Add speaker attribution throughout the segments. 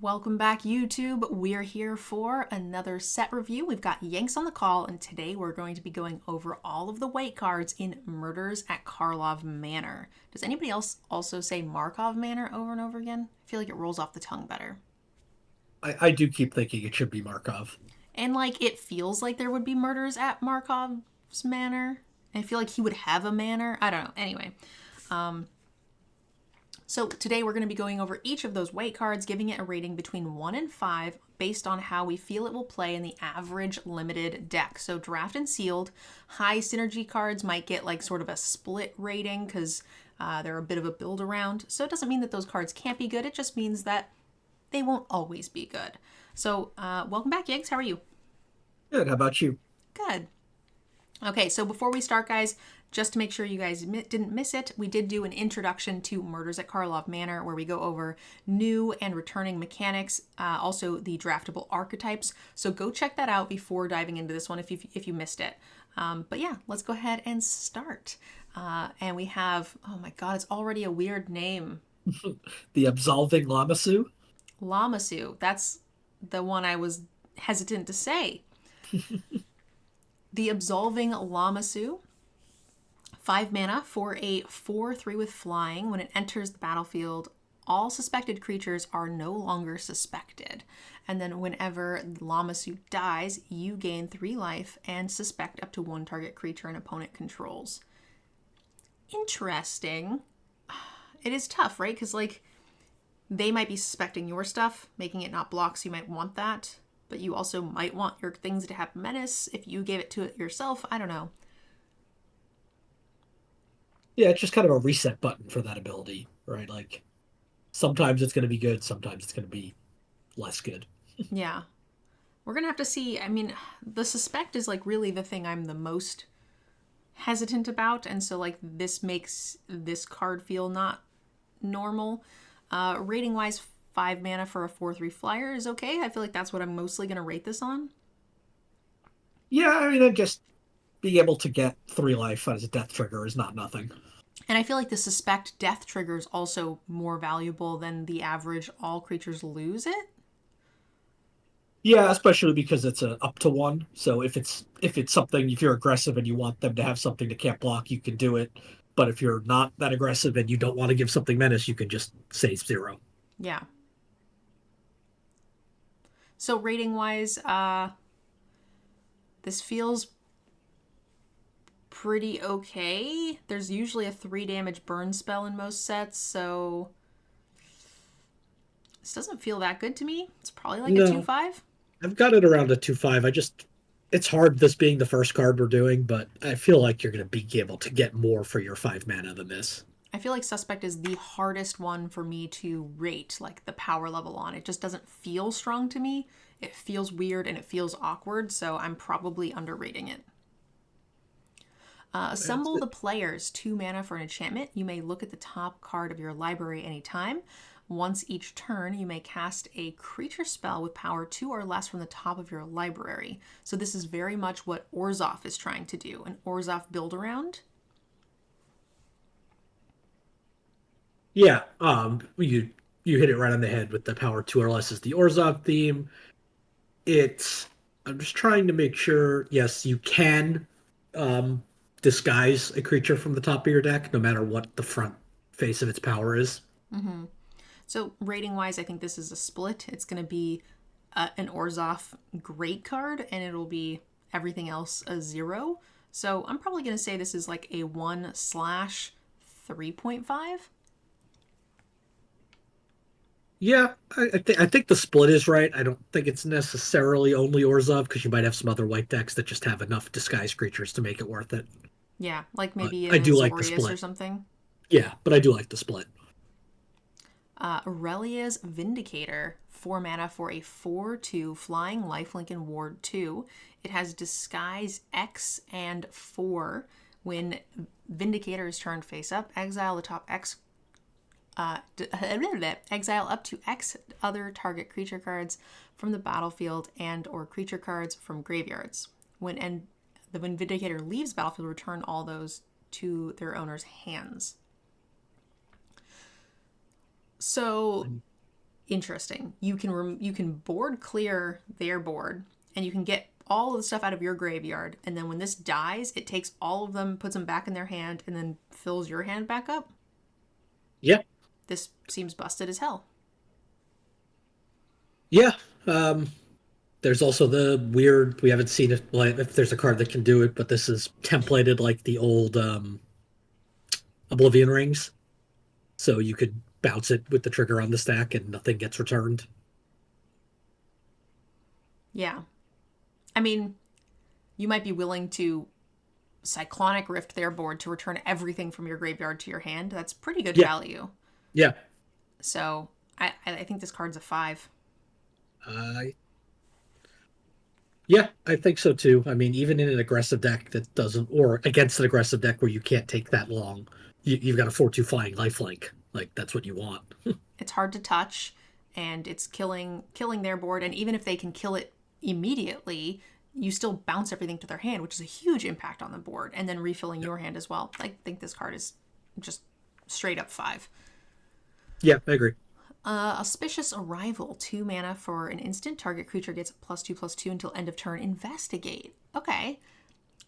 Speaker 1: Welcome back, YouTube. We're here for another set review. We've got Yanks on the call, and today we're going to be going over all of the white cards in Murders at Karlov Manor. Does anybody else also say Markov Manor over and over again? I feel like it rolls off the tongue better.
Speaker 2: I do keep thinking it should be Markov.
Speaker 1: And like it feels like there would be murders at Markov's manor. I feel like he would have a manor. I don't know. Anyway, so today we're going to be going over each of those white cards, giving it a rating between 1 and 5 based on how we feel it will play in the average limited deck. So draft and sealed, high synergy cards might get like sort of a split rating because they're a bit of a build around. So it doesn't mean that those cards can't be good. It just means that they won't always be good. So welcome back, Yiggs. How are you?
Speaker 2: Good. How about you?
Speaker 1: Good. Okay, so before we start, guys, just to make sure you guys didn't miss it, we did do an introduction to Murders at Karlov Manor where we go over new and returning mechanics, also the draftable archetypes. So go check that out before diving into this one if you missed it. But yeah, let's go ahead and start. And we have, oh my god, it's already a weird name.
Speaker 2: The absolving Lamasu?
Speaker 1: Lamasu. That's the one I was hesitant to say. The Absolving Lamasu. 5 mana for a 4/3 with flying. When it enters the battlefield, all suspected creatures are no longer suspected. And then whenever Lamasu dies, you gain 3 life and suspect up to 1 target creature an opponent controls. Interesting. It is tough, right? Because, like, they might be suspecting your stuff, making it not block, so you might want that. But you also might want your things to have menace if you gave it to it yourself. I don't know.
Speaker 2: Yeah, it's just kind of a reset button for that ability, right? Like sometimes it's going to be good, sometimes it's going to be less good.
Speaker 1: Yeah. We're going to have to see. I mean, the suspect is like really the thing I'm the most hesitant about. And so, like, this makes this card feel not normal. Rating wise, 5 mana for a 4/3 flyer is okay. I feel like that's what I'm mostly going to rate this on.
Speaker 2: Yeah, I mean, I just being able to get 3 life as a death trigger is not nothing.
Speaker 1: And I feel like the suspect death trigger is also more valuable than the average all creatures lose it.
Speaker 2: Yeah, especially because it's a up to one. So if it's something, if you're aggressive and you want them to have something that can't block, you can do it. But if you're not that aggressive and you don't want to give something menace, you can just say 0.
Speaker 1: Yeah. So rating wise, this feels pretty okay. There's usually a 3 damage burn spell in most sets, so this doesn't feel that good to me. It's probably like a
Speaker 2: No,
Speaker 1: 2/5.
Speaker 2: I've got it around a 2/5. It's hard this being the first card we're doing, but I feel like you're going to be able to get more for your 5 mana than this.
Speaker 1: I feel like Suspect is the hardest one for me to rate, like the power level on. It just doesn't feel strong to me. It feels weird and it feels awkward, so I'm probably underrating it.
Speaker 2: That's
Speaker 1: Assemble
Speaker 2: it.
Speaker 1: the players, 2 mana for an enchantment. You may look at the top card of your library anytime. Once each turn, you may cast a creature spell with power 2 or less from the top of your library. So this is very much what Orzhov is trying to do, an Orzhov build around.
Speaker 2: Yeah, you hit it right on the head with the power 2 or less is the Orzhov theme. It's I'm just trying to make sure, yes, you can um disguise a creature from the top of your deck, no matter what the front face of its power is.
Speaker 1: So rating wise, I think this is a split. It's going to be an Orzhov great card, and it'll be everything else a 0. So I'm probably going to say this is like a 1/3.5.
Speaker 2: Yeah, I think the split is right. I don't think it's necessarily only Orzhov because you might have some other white decks that just have enough disguise creatures to make it worth it.
Speaker 1: Yeah, like
Speaker 2: But
Speaker 1: maybe
Speaker 2: I
Speaker 1: an
Speaker 2: do like the
Speaker 1: Azorius or
Speaker 2: split.
Speaker 1: something.
Speaker 2: Yeah, but I do like the split.
Speaker 1: Aurelia's Vindicator, 4 mana for a 4/2 flying lifelink and ward 2. It has Disguise X and 4. When Vindicator is turned face up, exile the top X. Exile up to X other target creature cards from the battlefield and or creature cards from graveyards. When Vindicator leaves battlefield, return all those to their owner's hands. So interesting. You can board clear their board, and you can get all of the stuff out of your graveyard. And then when this dies, it takes all of them, puts them back in their hand, and then fills your hand back up.
Speaker 2: Yeah,
Speaker 1: This seems busted as hell.
Speaker 2: yeah. There's also the weird. We haven't seen if like if there's a card that can do it, but this is templated like the old Oblivion rings, so you could bounce it with the trigger on the stack and nothing gets returned.
Speaker 1: Yeah. I mean, you might be willing to cyclonic rift their board to return everything from your graveyard to your hand. That's pretty good
Speaker 2: Yeah,
Speaker 1: value.
Speaker 2: yeah.
Speaker 1: So I think this card's a 5.
Speaker 2: Uh, Yeah, I think so too. I mean, even in an aggressive deck that doesn't, or against an aggressive deck where you can't take that long, you've got a 4/2 flying lifelink. Like that's what you want.
Speaker 1: It's hard to touch, and it's killing their board. And even if they can kill it immediately, you still bounce everything to their hand, which is a huge impact on the board. And then refilling your hand as well. I think this card is just straight up 5.
Speaker 2: Yeah, I agree.
Speaker 1: Auspicious Arrival, 2 mana for an instant. Target creature gets +2/+2 until end of turn. Investigate. Okay,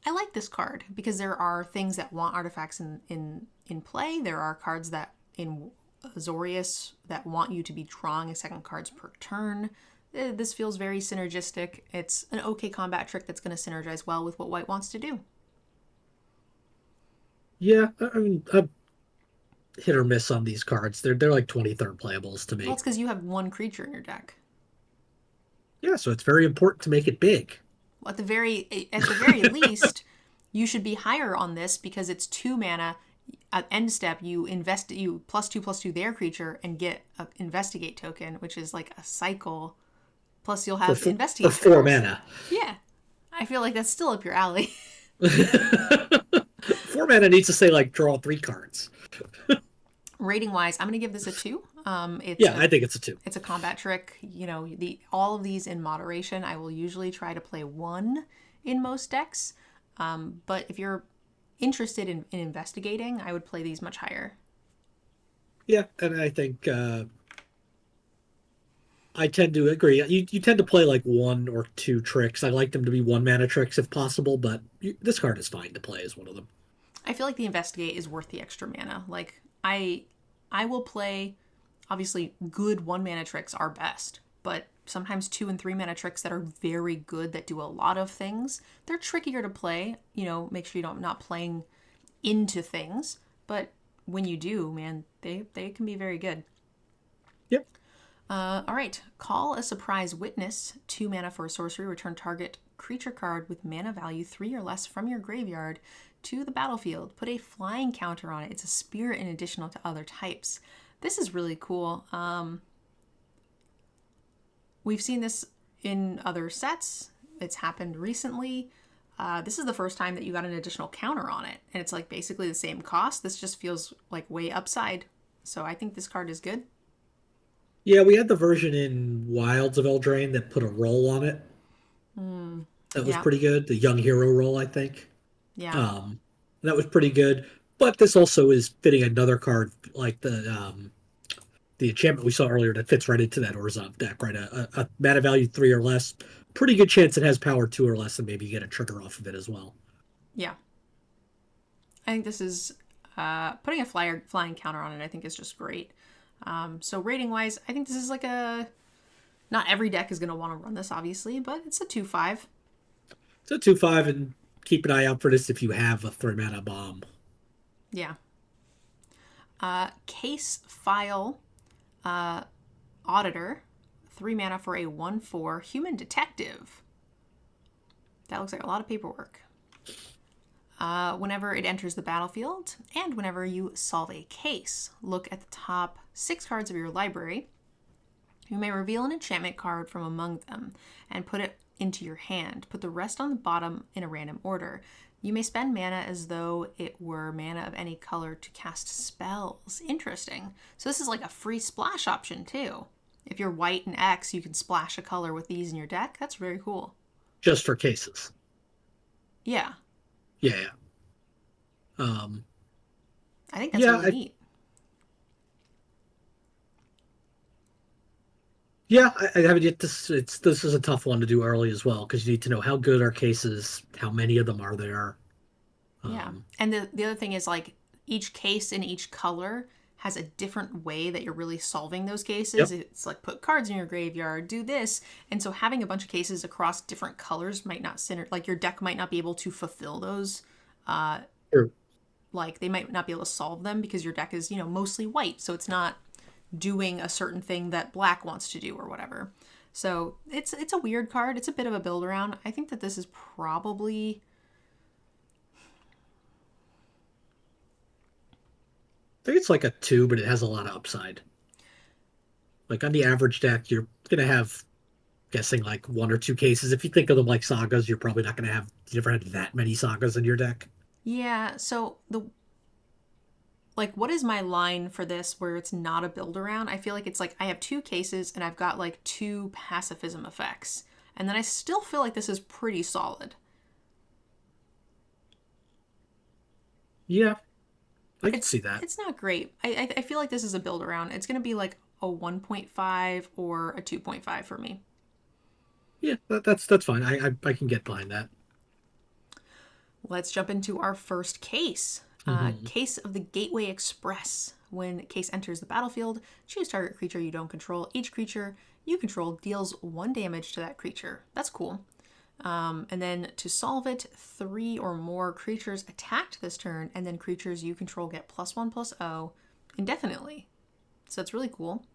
Speaker 1: I like this card because there are things that want artifacts in play. There are cards that in Azorius that want you to be drawing a second cards per turn. This feels very synergistic. It's an okay combat trick that's going to synergize well with what White wants to do.
Speaker 2: Yeah, I mean, I'm hit or miss on these cards. They're like 23rd playables to
Speaker 1: Well,
Speaker 2: me.
Speaker 1: it's because you have one creature in your deck.
Speaker 2: Yeah, so it's very important to make it big.
Speaker 1: Well, at the very least, you should be higher on this because it's 2 mana. At end step, you +2/+2 their creature and get an investigate token, which is like a cycle. Plus, you'll have
Speaker 2: For
Speaker 1: investigate
Speaker 2: 4
Speaker 1: triggers.
Speaker 2: mana.
Speaker 1: Yeah, I feel like that's still up your alley.
Speaker 2: 4 mana needs to say like draw 3 cards.
Speaker 1: Rating wise, I'm gonna give this a 2.
Speaker 2: Yeah, I think it's a 2.
Speaker 1: It's a combat trick. You know, all of these in moderation. I will usually try to play 1 in most decks, but if you're interested in investigating, I would play these much higher.
Speaker 2: Yeah, and I think I tend to agree. You tend to play like 1 or 2 tricks. I like them to be 1 mana tricks if possible, but this card is fine to play as one of them.
Speaker 1: I feel like the investigate is worth the extra mana. Like I will play, obviously good 1 mana tricks are best, but sometimes 2 and 3 mana tricks that are very good that do a lot of things, they're trickier to play. You know, make sure not playing into things, but when you do, man, they can be very good.
Speaker 2: Yep.
Speaker 1: All right. Call a surprise witness. 2 mana for a sorcery. Return target creature card with mana value 3 or less from your graveyard to the battlefield. Put a flying counter on it. It's a spirit in addition to other types. This is really cool. We've seen this in other sets. It's happened recently. This is the first time that you got an additional counter on it. And it's like basically the same cost. This just feels like way upside. So I think this card is good.
Speaker 2: Yeah, we had the version in Wilds of Eldraine that put a roll on it. That was
Speaker 1: Yeah.
Speaker 2: pretty good. The Young Hero roll, I think.
Speaker 1: Yeah.
Speaker 2: Um, that was pretty good. But this also is fitting another card like the enchantment we saw earlier that fits right into that Orzhov deck, right? A mana value 3 or less. Pretty good chance it has power 2 or less, and maybe you get a trigger off of it as well.
Speaker 1: Yeah. I think this is putting a flying counter on it. I think is just great. So rating wise, I think this is like a. Not every deck is going to want to run this, obviously, but it's a 2/5.
Speaker 2: It's a 2/5, and keep an eye out for this if you have a 3 mana bomb.
Speaker 1: Yeah. Case File Auditor. 3 mana for a 1/4 human detective. That looks like a lot of paperwork. Whenever it enters the battlefield and whenever you solve a case, look at the top 6 cards of your library. You may reveal an enchantment card from among them and put it into your hand. Put the rest on the bottom in a random order. You may spend mana as though it were mana of any color to cast spells. Interesting. So this is like a free splash option too. If you're white and X, you can splash a color with these in your deck. That's very cool.
Speaker 2: Just for cases.
Speaker 1: Yeah.
Speaker 2: Yeah.
Speaker 1: I think that's really neat.
Speaker 2: Yeah, I haven't yet. This is a tough one to do early as well because you need to know how good are cases, how many of them are there.
Speaker 1: Yeah.
Speaker 2: Um,
Speaker 1: And the other thing is like each case in each color has a different way that you're really solving those cases.
Speaker 2: yep.
Speaker 1: It's like put cards in your graveyard, do this. And so having a bunch of cases across different colors might not center like your deck might not be able to fulfill those.
Speaker 2: Sure.
Speaker 1: Like they might not be able to solve them because your deck is, mostly white. So it's not doing a certain thing that black wants to do or whatever. So it's a weird card. It's a bit of a build around. I think that this is probably
Speaker 2: I think it's like a two, but it has a lot of upside. Like on the average deck, you're gonna have guessing like one or two cases. If you think of them like sagas, you're probably not gonna have you never had that many sagas in your deck.
Speaker 1: yeah. So the like what is my line for this where it's not a build around? I feel like it's like I have two cases and I've got like two pacifism effects. And then I still feel like this is pretty solid.
Speaker 2: Yeah, I can
Speaker 1: It's
Speaker 2: see that.
Speaker 1: it's not great. I feel like this is a build around. It's gonna be like a 1.5 or a 2.5 for me.
Speaker 2: Yeah, that's fine. I can get behind that.
Speaker 1: Let's jump into our first case.
Speaker 2: Hmm.
Speaker 1: Case of the Gateway Express. When case enters the battlefield, choose target creature you don't control. Each creature you control deals 1 damage to that creature. That's cool. And then to solve it, 3 or more creatures attacked this turn, and then creatures you control get +1/+0 indefinitely. So it's really cool.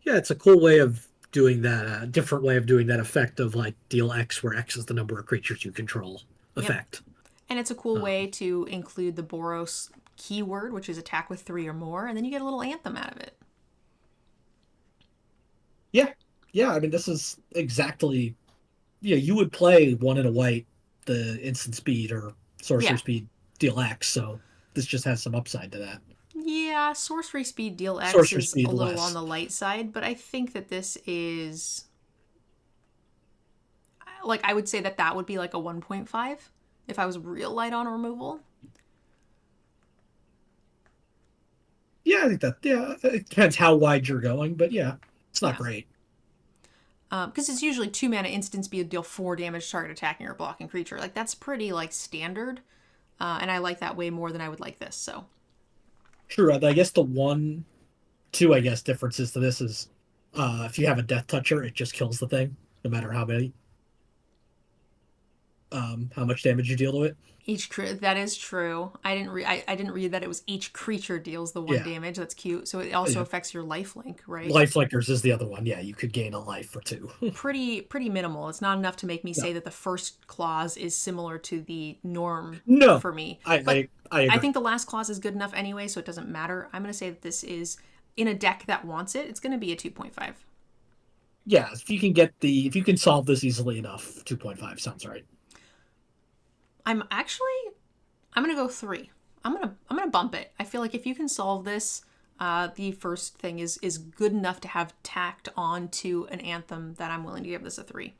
Speaker 2: Yeah, it's a cool way of doing that. A different way of doing that effect of like deal X, where X is the number of creatures you control
Speaker 1: Yep.
Speaker 2: effect.
Speaker 1: And it's a cool way
Speaker 2: Um,
Speaker 1: to include the Boros keyword, which is attack with 3 or more, and then you get a little anthem out of it.
Speaker 2: yeah, yeah. I mean, this is exactly yeah. You would play one in a white, the instant speed or sorcery
Speaker 1: Yeah.
Speaker 2: speed deal X. So this just has some upside to that.
Speaker 1: Yeah, sorcery speed deal X
Speaker 2: Sorcery
Speaker 1: is a
Speaker 2: speed
Speaker 1: little on
Speaker 2: less.
Speaker 1: the light side, but I think that this is like I would say that that would be like a 1.5 if I was real light on removal.
Speaker 2: Yeah, I think that. Yeah, it depends how wide you're going, but yeah, it's not
Speaker 1: Yeah.
Speaker 2: great.
Speaker 1: Because it's usually 2 mana instant speed deal 4 damage to target attacking or blocking creature. Like that's pretty like standard, and I like that way more than I would like this. So
Speaker 2: True. I guess the one, two, I guess differences to this is, if you have a death toucher, it just kills the thing, no matter how much damage you deal to it.
Speaker 1: that is true. I didn't read that it was each creature deals the one
Speaker 2: Yeah,
Speaker 1: damage. That's cute. So it also
Speaker 2: yeah.
Speaker 1: affects your life link, right?
Speaker 2: Life Flickers is the other one. Yeah, you could gain a life for two.
Speaker 1: Pretty minimal. It's not enough to make me
Speaker 2: No,
Speaker 1: say that the first clause is similar to the norm
Speaker 2: no,
Speaker 1: for me.
Speaker 2: I,
Speaker 1: But
Speaker 2: I, I
Speaker 1: I
Speaker 2: agree.
Speaker 1: think the last clause is good enough anyway, so it doesn't matter. I'm going to say that this is in a deck that wants it. It's going to be a 2.5.
Speaker 2: Yeah, if you can solve this easily enough, 2.5 sounds right.
Speaker 1: I'm actually I'm going to go 3. I'm going to bump it. I feel like if you can solve this, the first thing is good enough to have tacked on to an anthem that I'm willing to give this a 3.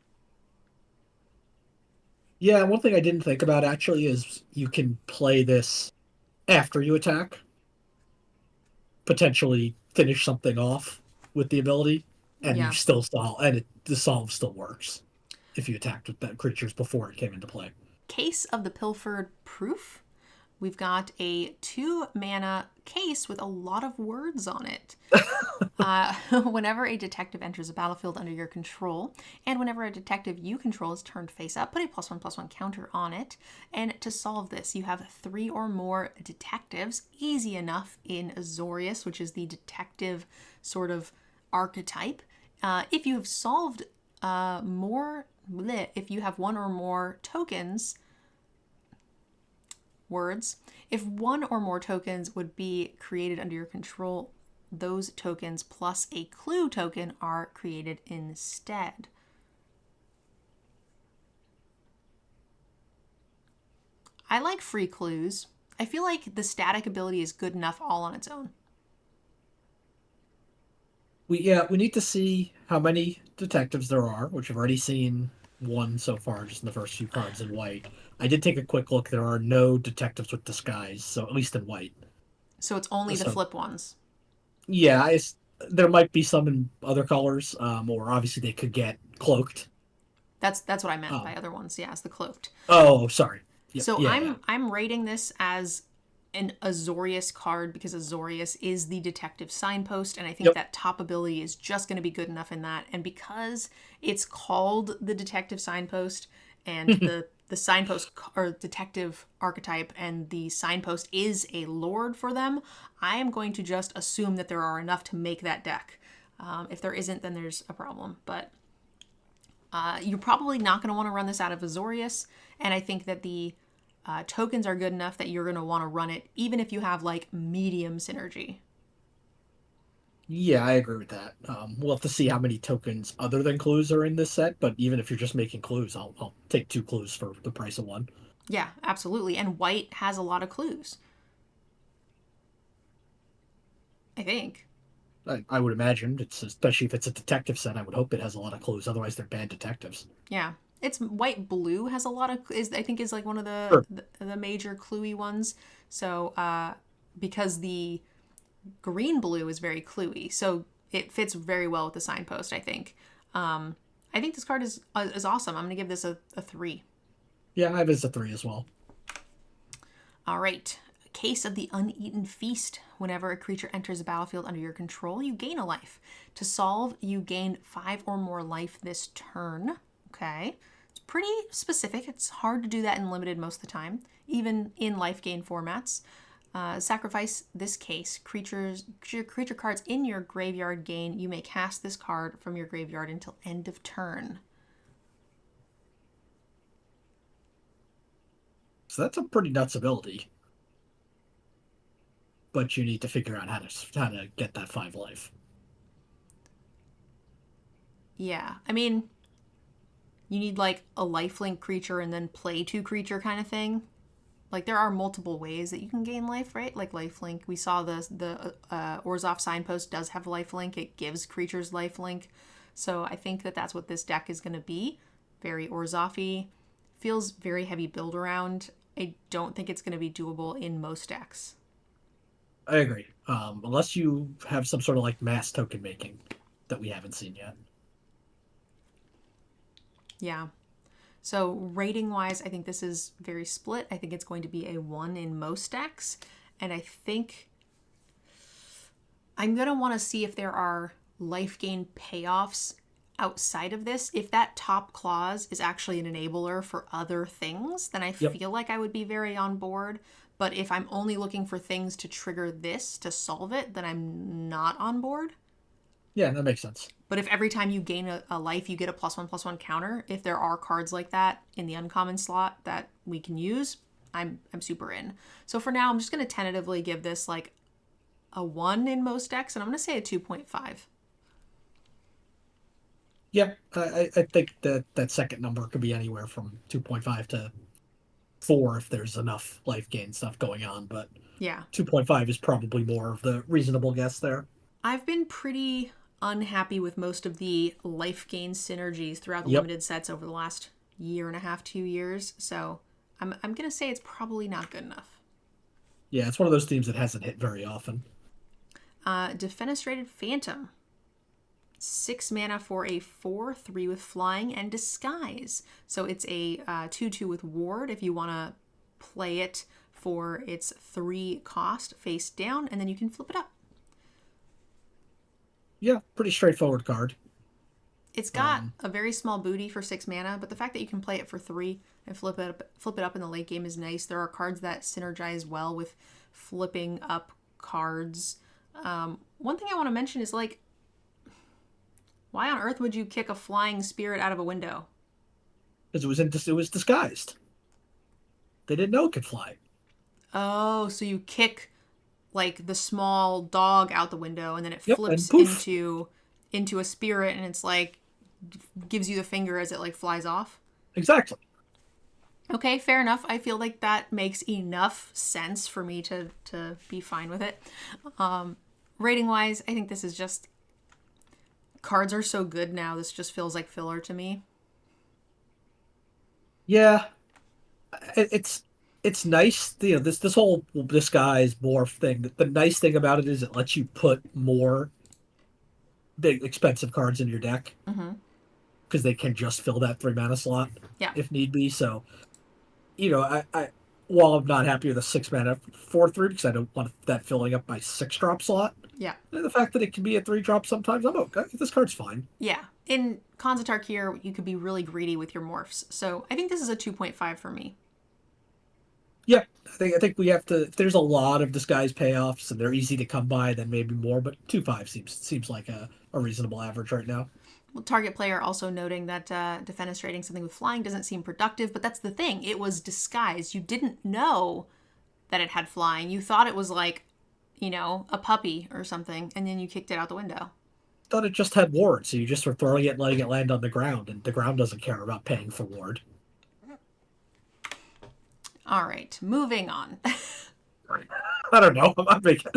Speaker 2: Yeah, one thing I didn't think about actually is you can play this after you attack, potentially finish something off with the ability, and you
Speaker 1: Yeah.
Speaker 2: still solve, and the solve still works if you attacked with that creatures before it came into play.
Speaker 1: Case of the Pilfered Proof. We've got a 2 mana case with a lot of words on it. Whenever a detective enters a battlefield under your control, and whenever a detective you control is turned face up, put a +1/+1 counter on it. And to solve this, you have 3 or more detectives. Easy enough in Azorius, which is the detective sort of archetype. If you have solved if you have 1 or more tokens, words, if 1 or more tokens would be created under your control, those tokens plus a clue token are created instead. I like free clues. I feel like the static ability is good enough all on its own.
Speaker 2: We need to see how many detectives there are, which I've already seen one so far, just in the first few cards in white. I did take a quick look. There are no detectives with disguise, so at least in white.
Speaker 1: So it's only the
Speaker 2: So
Speaker 1: flip ones.
Speaker 2: yeah, There might be some in other colors, or obviously they could get cloaked.
Speaker 1: That's what I meant by
Speaker 2: Um,
Speaker 1: other ones. Yeah, it's the cloaked.
Speaker 2: oh, sorry. Yep.
Speaker 1: So
Speaker 2: Yeah, yeah.
Speaker 1: I'm rating this as an Azorius card because Azorius is the detective signpost, and I think
Speaker 2: Yep.
Speaker 1: that top ability is just going to be good enough in that. And because it's called the detective signpost, and the signpost or detective archetype, and the signpost is a lord for them, I am going to just assume that there are enough to make that deck. If there isn't, then there's a problem. But you're probably not going to want to run this out of Azorius, and I think that the tokens are good enough that you're going to want to run it even if you have like medium synergy.
Speaker 2: Yeah, I agree with that. We'll have to see how many tokens other than clues are in this set, but even if you're just making clues, I'll take 2 clues for the price of one.
Speaker 1: Yeah, absolutely. And white has a lot of clues, I think.
Speaker 2: I would imagine it's especially if it's a detective set. I would hope it has a lot of clues. Otherwise, they're bad detectives.
Speaker 1: Yeah. It's white blue has a lot of is I think is like one of
Speaker 2: Sure.
Speaker 1: the major cluey ones. So because the green blue is very cluey, so it fits very well with the signpost. I think. I think this card is awesome. I'm gonna give this a 3.
Speaker 2: Yeah, I have it as a 3 as well.
Speaker 1: All right. Case of the Uneaten Feast. Whenever a creature enters a battlefield under your control, you gain a life. To solve, you gain 5 or more life this turn. Okay. It's pretty specific. It's hard to do that in limited most of the time, even in life gain formats. Sacrifice this case. Creature cards in your graveyard gain. You may cast this card from your graveyard until end of turn.
Speaker 2: So that's a pretty nuts ability, but you need to figure out how to get that 5 life.
Speaker 1: Yeah. I mean, you need like a lifelink creature and then play 2 creature kind of thing. Like there are multiple ways that you can gain life, right? Like lifelink. We saw the Orzhov signpost does have lifelink. It gives creatures lifelink. So I think that that's what this deck is going to be. Very Orzhov-y. Feels very heavy build around. I don't think it's going to be doable in most decks.
Speaker 2: I agree. Unless you have some sort of like mass token making that we haven't seen yet.
Speaker 1: Yeah. So rating wise, I think this is very split. I think it's going to be a 1 in most decks. And I think I'm going to want to see if there are life gain payoffs outside of this. If that top clause is actually an enabler for other things, then I
Speaker 2: Yep.
Speaker 1: feel like I would be very on board. But if I'm only looking for things to trigger this to solve it, then I'm not on board.
Speaker 2: Yeah, that makes sense.
Speaker 1: But if every time you gain a life, you get a +1/+1 counter, if there are cards like that in the uncommon slot that we can use, I'm super in. So for now, I'm just going to tentatively give this like a 1 in most decks, and I'm going to say a 2.5.
Speaker 2: Yeah, I think that that second number could be anywhere from 2.5 to 4 if there's enough life gain stuff going on, but
Speaker 1: Yeah.
Speaker 2: 2.5 is probably more of the reasonable guess there.
Speaker 1: I've been pretty unhappy with most of the life gain synergies throughout the
Speaker 2: Yep.
Speaker 1: limited sets over the last year and a half, 2 years. So I'm going to say it's probably not good enough.
Speaker 2: Yeah, it's one of those themes that hasn't hit very often.
Speaker 1: Defenestrated Phantom. 6 mana for a 4/3 with flying and disguise. So it's a 2/2 with ward if you want to play it for its 3 cost face down, and then you can flip it up.
Speaker 2: Yeah, pretty straightforward card.
Speaker 1: It's got
Speaker 2: Um,
Speaker 1: a very small booty for 6 mana, but the fact that you can play it for 3 and flip it up in the late game is nice. There are cards that synergize well with flipping up cards. One thing I want to mention is like, why on earth would you kick a flying spirit out of a window?
Speaker 2: because it was disguised. They didn't know it could fly.
Speaker 1: Oh, so you kick like the small dog out the window and then it
Speaker 2: Yep, and
Speaker 1: flips
Speaker 2: poof.
Speaker 1: into a spirit and it's like gives you the finger as it like flies off.
Speaker 2: Exactly.
Speaker 1: Okay, fair enough. I feel like that makes enough sense for me to be fine with it. Rating wise, I think this is just cards are so good now. This just feels like filler to me.
Speaker 2: Yeah, it's nice. You know, this whole disguise morph thing. The nice thing about it is it lets you put more big expensive cards in your deck
Speaker 1: Mm-hmm.
Speaker 2: because they can just fill that 3 mana slot
Speaker 1: Yeah.
Speaker 2: if need be. So I while I'm not happy with a 6 mana 4/3 because I don't want that filling up my 6 drop slot.
Speaker 1: Yeah.
Speaker 2: The fact that it can be a 3 drop sometimes, I'm okay. This card's fine.
Speaker 1: Yeah. In Konzatar here, you could be really greedy with your morphs. So I think this is a 2.5 for me.
Speaker 2: Yeah, I think we have to. If there's a lot of disguise payoffs and they're easy to come by, then maybe more. But 2.5 seems like a reasonable average right now.
Speaker 1: Well, target player also noting that defenestrating something with flying doesn't seem productive, but that's the thing. It was disguised. You didn't know that it had flying. You thought it was like, a puppy or something, and then you kicked it out the window.
Speaker 2: Thought it just had ward, so you just were throwing it and letting it land on the ground, and the ground doesn't care about paying for ward.
Speaker 1: All right, moving on.
Speaker 2: I don't know. I'm making.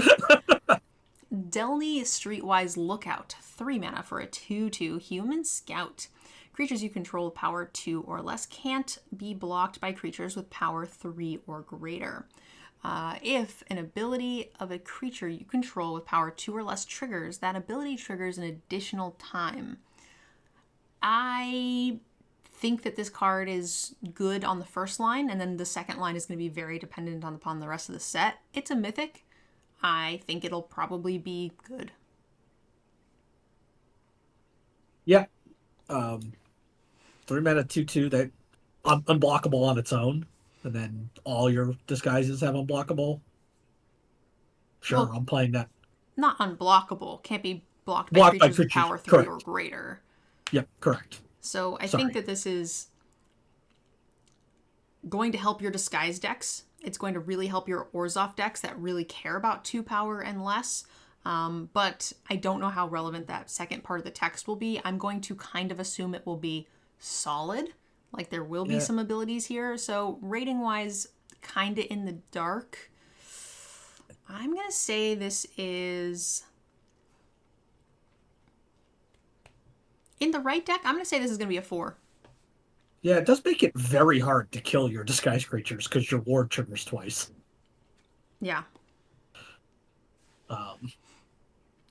Speaker 1: Delny Streetwise Lookout, 3 mana for a 2/2 human scout. Creatures you control with power 2 or less can't be blocked by creatures with power 3 or greater. If an ability of a creature you control with power 2 or less triggers, that ability triggers an additional time. I think that this card is good on the first line, and then the second line is going to be very dependent upon the rest of the set. It's a mythic. I think it'll probably be good.
Speaker 2: Yeah. 3 mana 2/2 that unblockable on its own, and then all your disguises have unblockable. Sure,
Speaker 1: Well,
Speaker 2: I'm playing that.
Speaker 1: not unblockable. Can't be blocked by
Speaker 2: Blocked by
Speaker 1: creatures with
Speaker 2: creatures.
Speaker 1: power 3 or
Speaker 2: Correct.
Speaker 1: greater.
Speaker 2: Yep, correct.
Speaker 1: So I
Speaker 2: Sorry.
Speaker 1: think that this is going to help your disguise decks. It's going to really help your Orzhov decks that really care about 2 power and less. But I don't know how relevant that second part of the text will be. I'm going to kind of assume it will be solid. Like there will be some abilities here. So rating wise, kind of in the dark. I'm going to say this is... In the right deck, I'm going to say this is going to be a 4.
Speaker 2: Yeah, it does make it very hard to kill your disguise creatures because your ward triggers twice.
Speaker 1: Yeah.
Speaker 2: Um,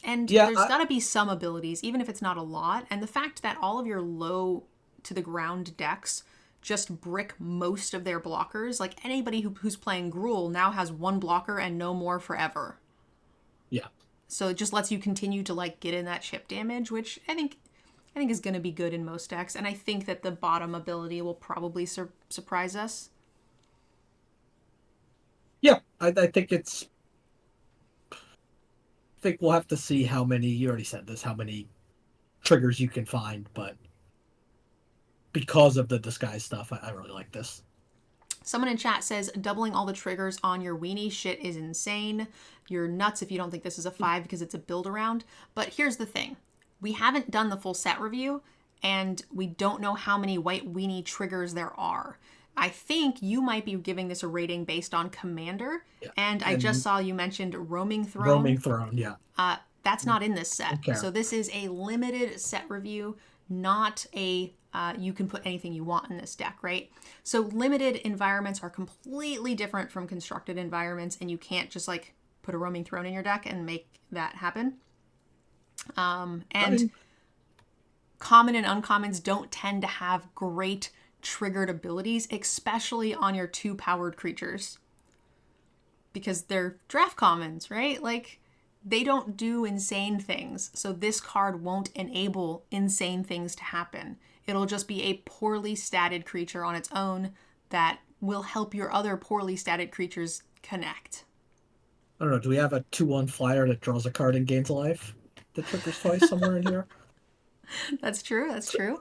Speaker 1: And
Speaker 2: yeah,
Speaker 1: there's got to be some abilities, even if it's not a lot. And the fact that all of your low to the ground decks just brick most of their blockers, like anybody who's playing Gruul now has 1 blocker and no more forever.
Speaker 2: yeah.
Speaker 1: So it just lets you continue to like get in that chip damage, which I think is going to be good in most decks. And I think that the bottom ability will probably surprise us.
Speaker 2: Yeah, I think it's. I think we'll have to see how many. You already said this. How many triggers you can find, but because of the disguise stuff, I really like this.
Speaker 1: Someone in chat says doubling all the triggers on your weenie shit is insane. You're nuts if you don't think this is a 5 because it's a build around. But here's the thing. We haven't done the full set review, and we don't know how many white weenie triggers there are. I think you might be giving this a rating based on Commander, and I just saw you mentioned Roaming Throne.
Speaker 2: Roaming Throne, yeah.
Speaker 1: That's not in this set.
Speaker 2: Okay.
Speaker 1: So this is a limited set review, not a you can put anything you want in this deck, right? So limited environments are completely different from constructed environments, and you can't just like put a Roaming Throne in your deck and make that happen. And common and uncommons don't tend to have great triggered abilities, especially on your 2 powered creatures. Because they're draft commons, right? Like, they don't do insane things. So this card won't enable insane things to happen. It'll just be a poorly statted creature on its own that will help your other poorly statted creatures connect.
Speaker 2: I don't know. Do we have a 2/1 flyer that draws a card and gains a life that triggers twice somewhere in here?
Speaker 1: That's true. That's true.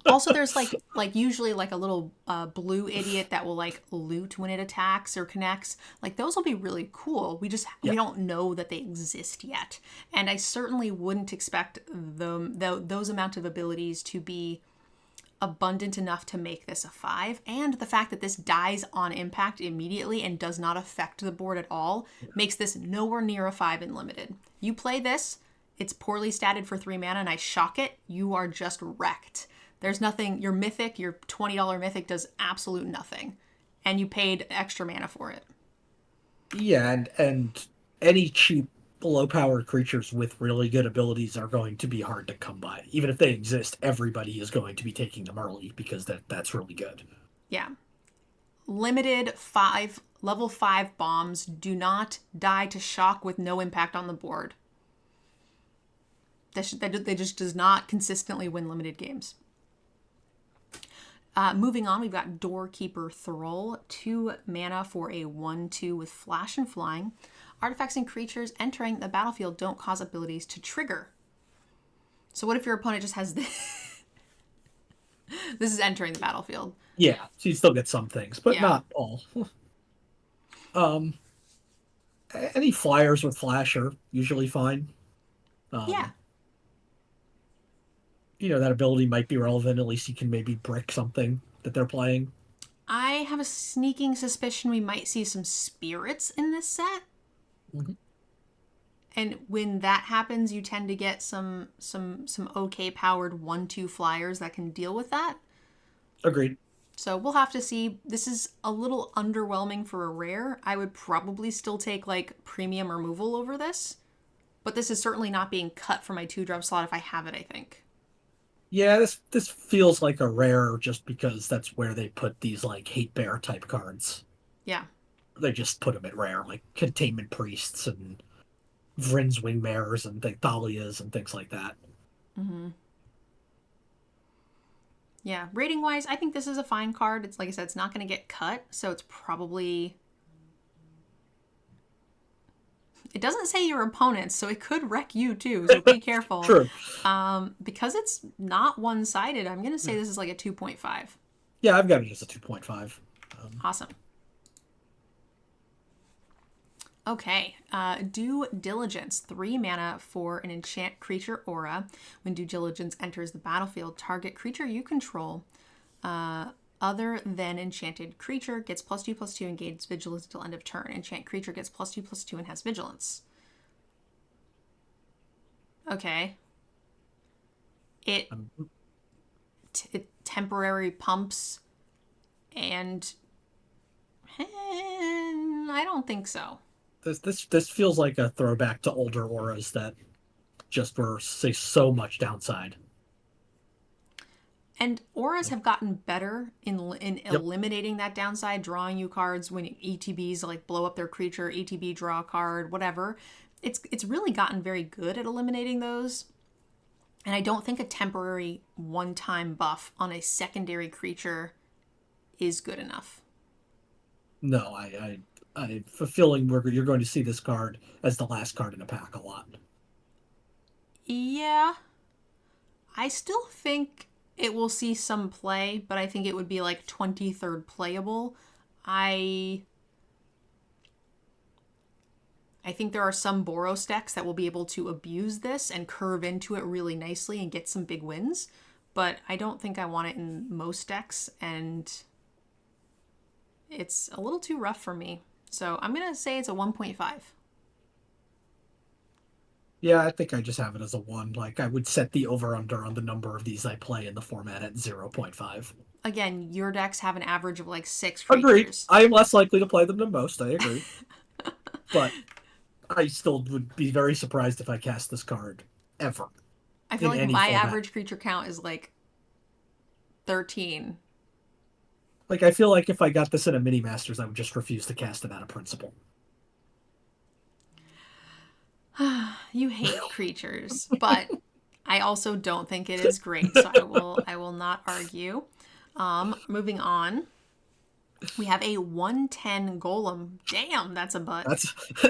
Speaker 1: Also, there's like usually like a little blue idiot that will like loot when it attacks or connects. Like those will be really cool. We don't know that they exist yet, and I certainly wouldn't expect those amount of abilities to be abundant enough to make this a 5. And the fact that this dies on impact immediately and does not affect the board at all makes this nowhere near a 5 in limited. You play this. It's poorly statted for 3 mana and I shock it, you are just wrecked. There's nothing, your mythic, your $20 mythic does absolute nothing. And you paid extra mana for it.
Speaker 2: Yeah, and any cheap low-powered creatures with really good abilities are going to be hard to come by. Even if they exist, everybody is going to be taking them early because that's really good.
Speaker 1: Yeah. Limited level 5 bombs do not die to shock with no impact on the board. That just does not consistently win limited games. Moving on, we've got Doorkeeper Thrall, 2 mana for a 1/2 with flash and flying. Artifacts and creatures entering the battlefield don't cause abilities to trigger. So what if your opponent just has this? This is entering the battlefield.
Speaker 2: Yeah, so you still get some things, but
Speaker 1: Yeah.
Speaker 2: not all. um, any flyers with flash are usually fine.
Speaker 1: Yeah.
Speaker 2: Um, that ability might be relevant. At least you can maybe brick something that they're playing.
Speaker 1: I have a sneaking suspicion we might see some spirits in this set.
Speaker 2: Mm-hmm.
Speaker 1: And when that happens, you tend to get some okay powered 1/2 flyers that can deal with that.
Speaker 2: Agreed.
Speaker 1: So we'll have to see. This is a little underwhelming for a rare. I would probably still take like premium removal over this. But this is certainly not being cut from my 2-drop slot if I have it, I think.
Speaker 2: Yeah, this feels like a rare just because that's where they put these like hate bear type cards.
Speaker 1: Yeah.
Speaker 2: They just put them at rare, like Containment Priests and Vryn's Wingbearers and Thalias and things like that.
Speaker 1: Mm-hmm. Yeah, rating wise, I think this is a fine card. It's like I said, it's not going to get cut, so it's probably. It doesn't say your opponents, so it could wreck you too. So be careful.
Speaker 2: True.
Speaker 1: Because it's not one-sided, I'm going to say this is like a 2.5.
Speaker 2: Yeah, I've got it as a 2.5.
Speaker 1: Awesome. Okay, Due Diligence, 3 mana for an enchant creature aura. When Due Diligence enters the battlefield, target creature you control, other than enchanted creature, gets +2/+2 and gains vigilance until end of turn. Enchant creature gets +2/+2 and has vigilance. Okay. It temporary pumps, and I don't think so.
Speaker 2: This feels like a throwback to older auras that just were say so much downside.
Speaker 1: And auras have gotten better in eliminating that downside, drawing you cards when ETBs like blow up their creature, ETB draw a card, whatever. It's really gotten very good at eliminating those. And I don't think a temporary one-time buff on a secondary creature is good enough.
Speaker 2: No, I have a feeling you're going to see this card as the last card in a pack a lot.
Speaker 1: Yeah. I still think it will see some play, but I think it would be like 23rd playable. I think there are some Boros decks that will be able to abuse this and curve into it really nicely and get some big wins, but I don't think I want it in most decks, and it's a little too rough for me. So I'm going to say it's a 1.5.
Speaker 2: Yeah, I think I just have it as a 1. Like, I would set the over-under on the number of these I play in the format at 0.5.
Speaker 1: Again, your decks have an average of like 6
Speaker 2: Agreed.
Speaker 1: creatures.
Speaker 2: I am less likely to play them than most, I agree. But I still would be very surprised if I cast this card ever.
Speaker 1: I feel like my
Speaker 2: format.
Speaker 1: average creature count is like 13.
Speaker 2: Like, I feel like if I got this in a mini masters, I would just refuse to cast it out of principle.
Speaker 1: You hate creatures, but I also don't think it is great, so I will not argue. Moving on, we have a 1/10 golem. Damn, that's a butt.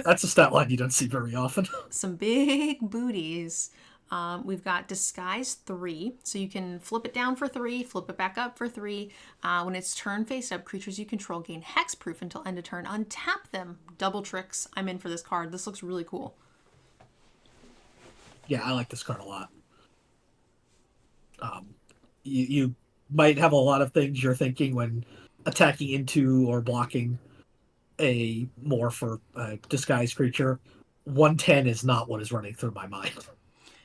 Speaker 2: That's a stat line you don't see very often.
Speaker 1: Some big booties. We've got Disguise 3, so you can flip it down for 3, flip it back up for 3. When it's turn face up, creatures you control gain hexproof until end of turn. Untap them. Double tricks. I'm in for this card. This looks really cool.
Speaker 2: Yeah, I like this card a lot. You might have a lot of things you're thinking when attacking into or blocking a more for a disguised creature. 1/10 is not what is running through my mind.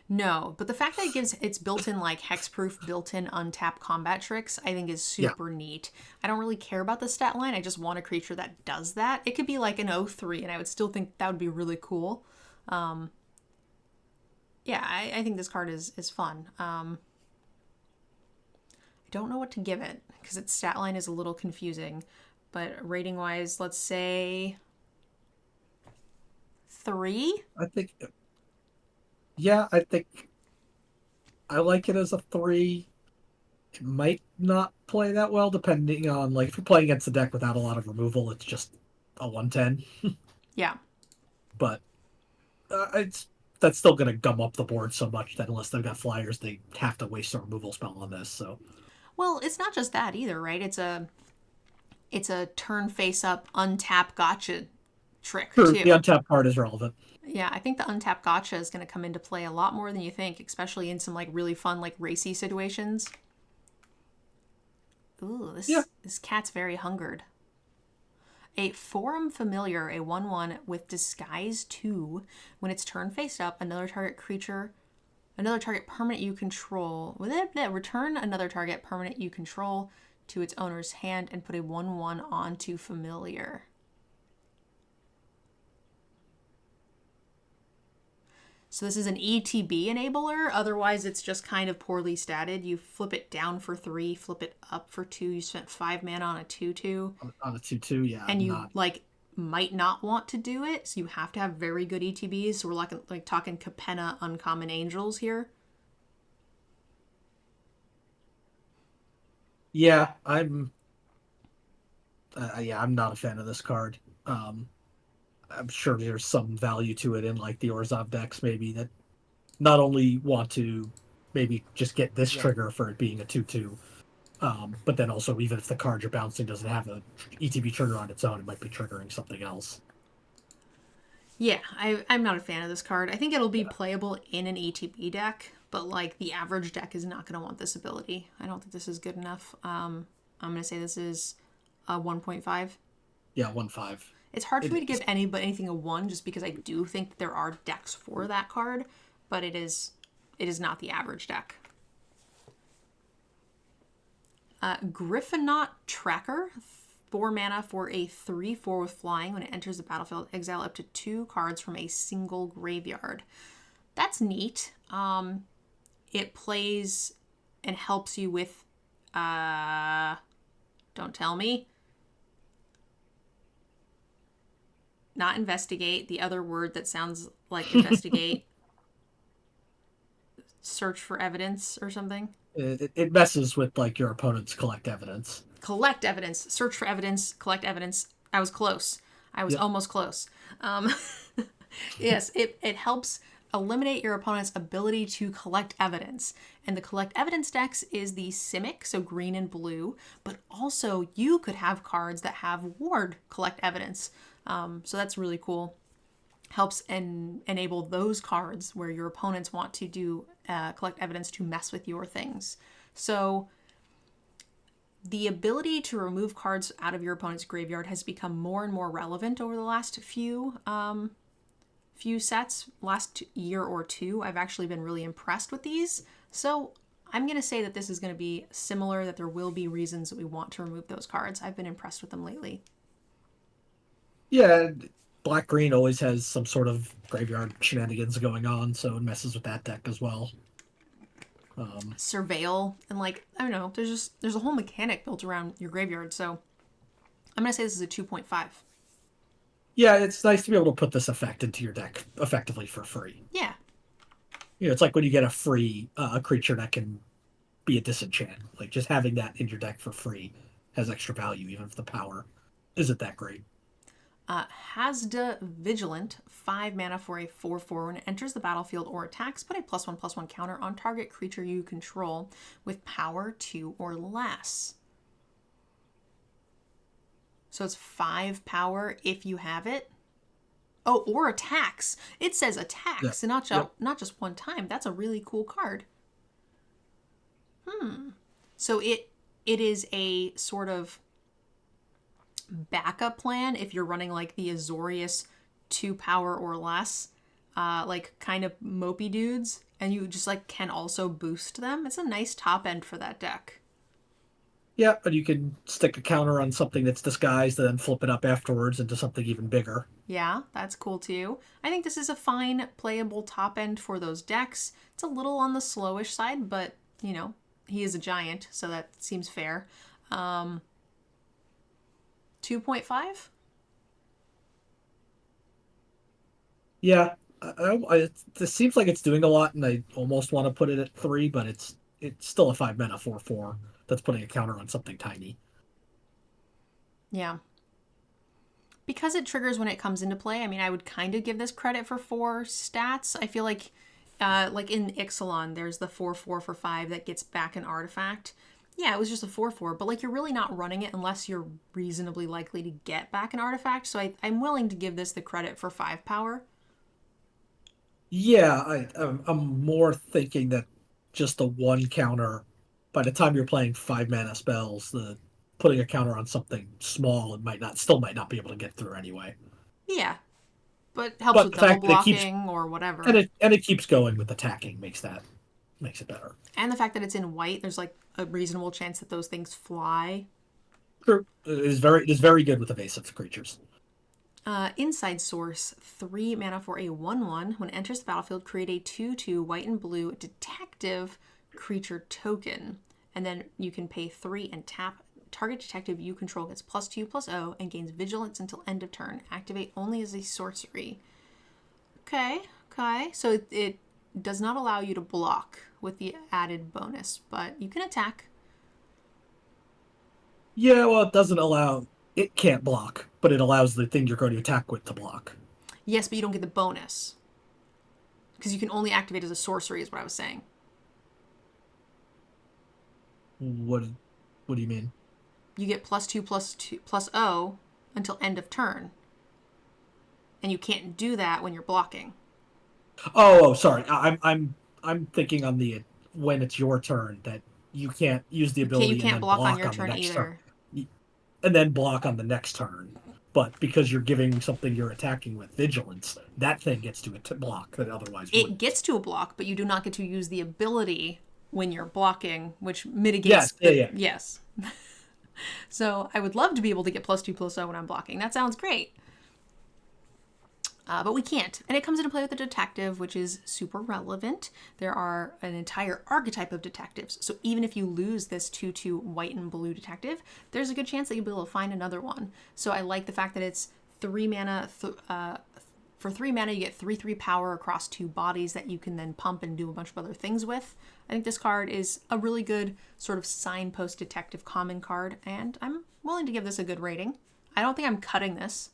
Speaker 1: No, but the fact that it gives its built-in like hexproof, built-in untap combat tricks, I think is super neat. I don't really care about the stat line. I just want a creature that does that. It could be like an 0/3, and I would still think that would be really cool. Yeah, I think this card is fun. I don't know what to give it because its stat line is a little confusing, but rating wise, let's say 3.
Speaker 3: I think, yeah, I think I like it as a 3. It might not play that well depending on, like, if you're playing against a deck without a lot of removal, it's just a 110.
Speaker 1: Yeah.
Speaker 3: But it's that's still going to gum up the board so much that unless they've got flyers, they have to waste a removal spell on this. So
Speaker 1: Well, it's not just that either, right? It's a turn face up untap gotcha trick
Speaker 3: sure,
Speaker 1: too.
Speaker 3: the untapped card is relevant.
Speaker 1: Yeah, I think the untap gotcha is going to come into play a lot more than you think, especially in some like really fun like racy situations. Ooh,
Speaker 3: Yeah.
Speaker 1: this cat's very hungered. A Forum Familiar, a 1/1 with Disguise 2. When it's turn faced up, another target permanent you control. With it, return another target permanent you control to its owner's hand and put a 1/1 onto Familiar. So this is an ETB enabler. Otherwise, it's just kind of poorly statted. You flip it down for 3, flip it up for 2. You spent 5 mana on a 2/2.
Speaker 3: On a 2/2, yeah.
Speaker 1: And you might not want to do it. So you have to have very good ETBs. So we're like talking Capenna Uncommon Angels here.
Speaker 3: Yeah, I'm not a fan of this card. I'm sure there's some value to it in like the Orzhov decks maybe that not only want to maybe just get this trigger for it being a 2/2, but then also even if the card you're bouncing doesn't have a ETB trigger on its own, it might be triggering something else.
Speaker 1: Yeah, I'm not a fan of this card. I think it'll be playable in an ETB deck, but like the average deck is not going to want this ability. I don't think this is good enough. I'm going to say this is a 1.5.
Speaker 3: Yeah, 1/5.
Speaker 1: It's hard for me to give anything a 1 just because I do think that there are decks for that card, but it is not the average deck. Griffonaut Tracker, 4 mana for a 3/4 with flying. When it enters the battlefield, exile up to 2 cards from a single graveyard. That's neat. It plays and helps you with don't tell me. Not investigate, the other word that sounds like investigate. Search for evidence or something.
Speaker 3: It messes with like your opponent's collect evidence.
Speaker 1: Collect evidence. Search for evidence. Collect evidence. I was close. I was almost close. Yes, it helps eliminate your opponent's ability to collect evidence. And the collect evidence decks is the Simic, so green and blue, but also you could have cards that have ward collect evidence. So that's really cool. Helps enable those cards where your opponents want to do collect evidence to mess with your things. So the ability to remove cards out of your opponent's graveyard has become more and more relevant over the last few sets, last year or two. I've actually been really impressed with these. So I'm going to say that this is going to be similar, that there will be reasons that we want to remove those cards. I've been impressed with them lately.
Speaker 3: Yeah, black-green always has some sort of graveyard shenanigans going on, so it messes with that deck as well.
Speaker 1: Surveil, and like, I don't know, there's a whole mechanic built around your graveyard, so I'm going to say this is a 2.5.
Speaker 3: Yeah, it's nice to be able to put this effect into your deck effectively for free.
Speaker 1: Yeah.
Speaker 3: You know, it's like when you get a free creature that can be a disenchant. Like, just having that in your deck for free has extra value, even if the power isn't that great.
Speaker 1: Hazda Vigilant, 5 mana for a 4/4. When it enters the battlefield or attacks, put a +1/+1 counter on target creature you control with power 2 or less. So it's 5 power if you have it. Oh, or attacks. It says attacks, and not just one time. That's a really cool card. So it is a sort of backup plan if you're running like the Azorius 2 power or less, like kind of mopey dudes, and you just like can also boost them. It's a nice top end for that deck.
Speaker 3: Yeah, but you can stick a counter on something that's disguised and then flip it up afterwards into something even bigger.
Speaker 1: Yeah, that's cool too. I think this is a fine playable top end for those decks. It's a little on the slowish side, but he is a giant, so that seems fair. 2.5?
Speaker 3: Yeah, this seems like it's doing a lot, and I almost want to put it at 3, but it's still a 5 mana 4/4 that's putting a counter on something tiny.
Speaker 1: Yeah. Because it triggers when it comes into play, I mean, I would kind of give this credit for 4 stats. I feel like in Ixalan, there's the 4/4 for 5 that gets back an artifact. Yeah, it was just a 4/4, but like you're really not running it unless you're reasonably likely to get back an artifact. So I'm willing to give this the credit for 5 power.
Speaker 3: Yeah, I'm more thinking that just the one counter, by the time you're playing 5 mana spells, the putting a counter on something small, it might not be able to get through anyway.
Speaker 1: Yeah, but helps
Speaker 3: But
Speaker 1: with
Speaker 3: the
Speaker 1: double
Speaker 3: fact that it keeps
Speaker 1: blocking or whatever.
Speaker 3: and it keeps going with attacking makes it better.
Speaker 1: And the fact that it's in white, there's like a reasonable chance that those things fly.
Speaker 3: True. It is very good with evasive creatures.
Speaker 1: Inside Source, 3 mana for a 1/1. When it enters the battlefield, create a 2/2 white and blue detective creature token. And then you can pay 3 and tap. Target detective you control gets +2/+0 and gains vigilance until end of turn. Activate only as a sorcery. Okay. So it does not allow you to block with the added bonus, but you can attack.
Speaker 3: Yeah, well, it can't block, but it allows the thing you're going to attack with to block.
Speaker 1: Yes, but you don't get the bonus. Because you can only activate as a sorcery, is what I was saying.
Speaker 3: What do you mean?
Speaker 1: You get +2/+0 until end of turn. And you can't do that when you're blocking.
Speaker 3: Oh, sorry. I'm thinking on the when it's your turn that you can't use the ability
Speaker 1: You can't
Speaker 3: and then
Speaker 1: block on
Speaker 3: block
Speaker 1: your
Speaker 3: on the
Speaker 1: turn
Speaker 3: next
Speaker 1: either.
Speaker 3: turn. And then block on the next turn. But because you're giving something you're attacking with vigilance, that thing gets to block that otherwise
Speaker 1: It
Speaker 3: wouldn't.
Speaker 1: gets to a block, but you do not get to use the ability when you're blocking, which mitigates. Yes. So I would love to be able to get +2/+0 when I'm blocking. That sounds great. But we can't. And it comes into play with the detective, which is super relevant. There are an entire archetype of detectives. So even if you lose this 2/2 white and blue detective, there's a good chance that you'll be able to find another one. So I like the fact that it's 3 mana. For 3 mana, you get 3/3 power across 2 bodies that you can then pump and do a bunch of other things with. I think this card is a really good sort of signpost detective common card, and I'm willing to give this a good rating. I don't think I'm cutting this.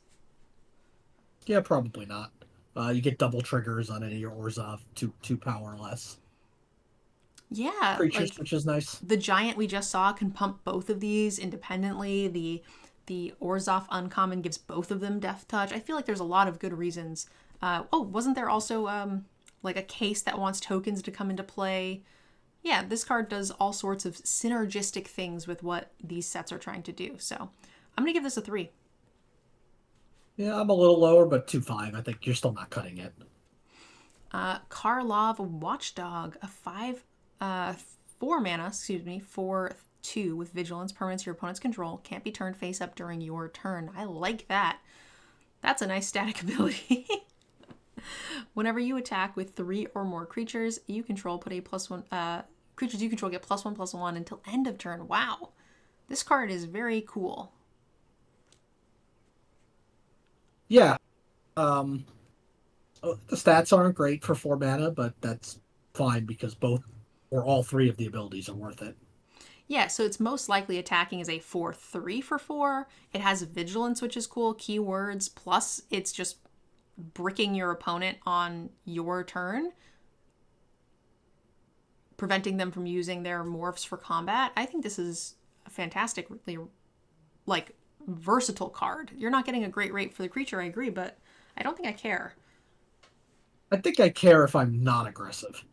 Speaker 3: Yeah, probably not. You get double triggers on any of your Orzhov, two power or less
Speaker 1: Yeah,
Speaker 3: creatures,
Speaker 1: like
Speaker 3: which is nice.
Speaker 1: the giant we just saw can pump both of these independently. The Orzhov uncommon gives both of them death touch. I feel like there's a lot of good reasons. Wasn't there also like a case that wants tokens to come into play? Yeah, this card does all sorts of synergistic things with what these sets are trying to do. So I'm gonna give this a 3.
Speaker 3: Yeah, I'm a little lower, but 2/5. I think you're still not cutting it.
Speaker 1: Karlov Watchdog, a 4 mana, for 2 with vigilance, permanents your opponent's control, can't be turned face up during your turn. I like that. That's a nice static ability. Whenever you attack with 3 or more creatures you control, put a +1. Creatures you control get +1/+1 until end of turn. Wow, this card is very cool.
Speaker 3: Yeah. The stats aren't great for 4 mana, but that's fine because both or all 3 of the abilities are worth it.
Speaker 1: Yeah, so it's most likely attacking as a 4/3 for 4. It has vigilance, which is cool, keywords, plus it's just bricking your opponent on your turn, preventing them from using their morphs for combat. I think this is a fantastic, really, like, versatile card. You're not getting a great rate for the creature, I agree, but I don't think I care.
Speaker 3: I think I care if I'm not aggressive.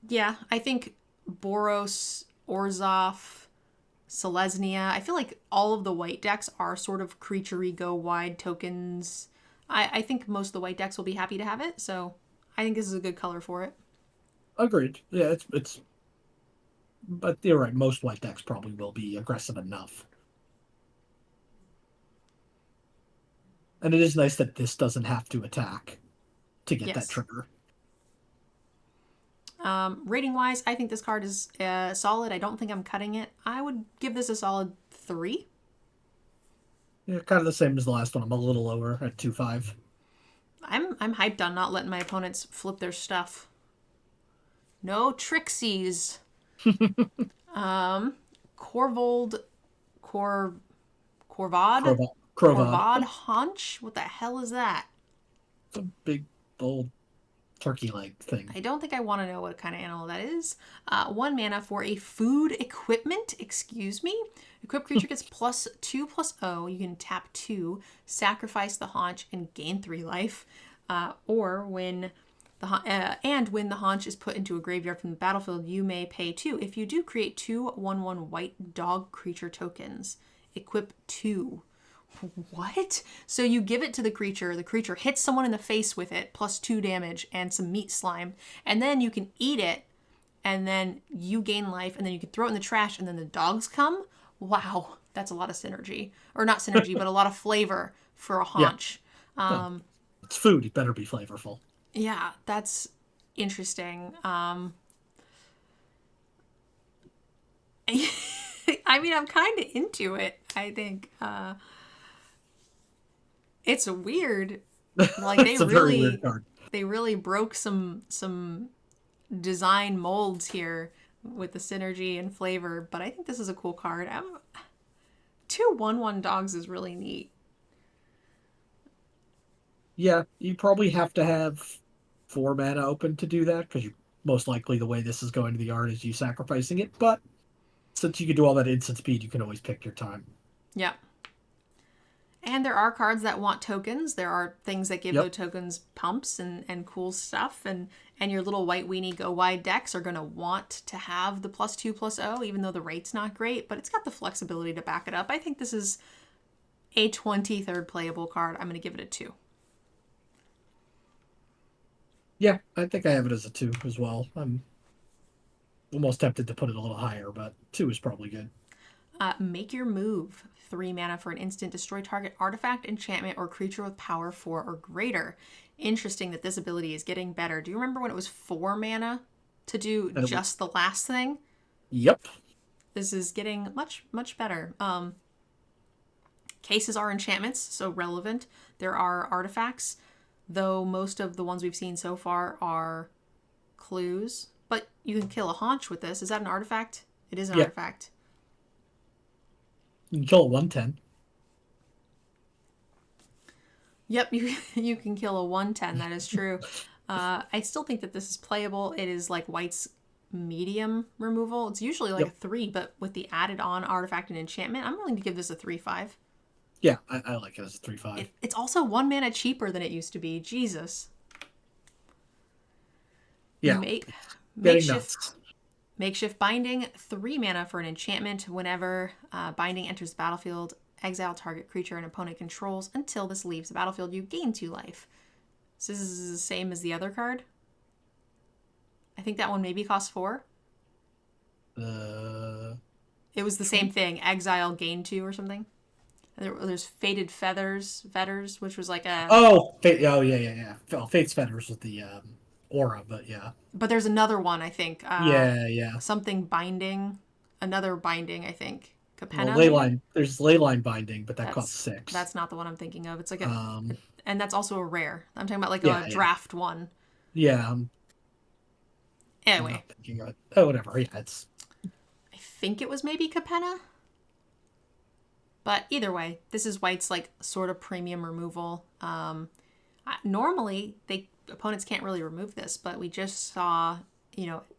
Speaker 1: Yeah, I think Boros, Orzhov, Selesnya, I feel like all of the white decks are sort of creature-y, go wide tokens. I think most of the white decks will be happy to have it, so I think this is a good color for it.
Speaker 3: Agreed. Yeah, it's but you're right. Most white decks probably will be aggressive enough. And it is nice that this doesn't have to attack to get that
Speaker 1: Yes.
Speaker 3: trigger.
Speaker 1: Rating wise, I think this card is solid. I don't think I'm cutting it. I would give this a solid 3.
Speaker 3: Yeah, kind of the same as the last one. I'm a little lower at 2.5.
Speaker 1: I'm hyped on not letting my opponents flip their stuff. No Trixies. Corvold, Corvad,
Speaker 3: Crovad.
Speaker 1: Haunch. What the hell is that?
Speaker 3: It's a big, bold turkey leg thing.
Speaker 1: I don't think I want to know what kind of animal that is. 1 mana for a food equipment. Excuse me. Equipped creature gets +2/+0. You can tap 2, sacrifice the haunch, and gain 3 life. Or when when the haunch is put into a graveyard from the battlefield, you may pay 2. If you do, create 2 1/1 white dog creature tokens. Equip 2. What? So you give it to the creature hits someone in the face with it, +2 damage and some meat slime, and then you can eat it, and then you gain life, and then you can throw it in the trash, and then the dogs come? Wow, that's a lot of synergy. Or not synergy, but a lot of flavor for a haunch.
Speaker 3: Well, it's food. It better be flavorful.
Speaker 1: Yeah, that's interesting. I mean, I'm kind of into it, I think. It's weird. Like
Speaker 3: It's a very weird card.
Speaker 1: they really broke some design molds here with the synergy and flavor, but I think this is a cool card. 2 1/1 dogs is really neat.
Speaker 3: Yeah, you probably have to have 4 mana open to do that, because most likely the way this is going to the yard is you sacrificing it, but since you can do all that instant speed, you can always pick your time.
Speaker 1: Yeah. And there are cards that want tokens. There are things that give those tokens pumps and cool stuff. And your little white weenie go wide decks are going to want to have the +2/+0, even though the rate's not great. But it's got the flexibility to back it up. I think this is a 23rd playable card. I'm going to give it a 2.
Speaker 3: Yeah, I think I have it as a 2 as well. I'm almost tempted to put it a little higher, but 2 is probably good.
Speaker 1: Make your move. 3 mana for an instant. Destroy target artifact, enchantment, or creature with power 4 or greater. Interesting that this ability is getting better. Do you remember when it was 4 mana to do just the last thing?
Speaker 3: Yep.
Speaker 1: This is getting much, much better. Cases are enchantments, so relevant. There are artifacts, though most of the ones we've seen so far are clues. But you can kill a haunch with this. Is that an artifact? It is an artifact.
Speaker 3: You can kill a 1/10.
Speaker 1: Yep, you can kill a 1/10. That is true. I still think that this is playable. It is like white's medium removal. It's usually like a 3, but with the added on artifact and enchantment, I'm willing to give this a 3/5.
Speaker 3: Yeah, I like it as a 3/5.
Speaker 1: It's also 1 mana cheaper than it used to be. Jesus.
Speaker 3: Yeah.
Speaker 1: Makeshift Binding, 3 mana for an enchantment. Whenever Binding enters the battlefield, exile target creature an opponent controls until this leaves the battlefield. You gain 2 life. So this is the same as the other card. I think that one maybe costs 4. It was the same thing. Exile, gain 2 or something. There's Fated Feathers, which was like a...
Speaker 3: yeah. Fate's Feathers with the aura, but yeah.
Speaker 1: But there's another one, I think.
Speaker 3: Yeah.
Speaker 1: Something Binding. Another Binding, I think. Capenna?
Speaker 3: Well, there's Leyline Binding, but that costs 6.
Speaker 1: That's not the one I'm thinking of. It's like a... and that's also a rare. I'm talking about like a draft one.
Speaker 3: Yeah.
Speaker 1: Anyway.
Speaker 3: Whatever. Yeah, it's...
Speaker 1: I think it was maybe Capenna. But either way, this is white's like sort of premium removal. Normally, opponents can't really remove this, but we just saw,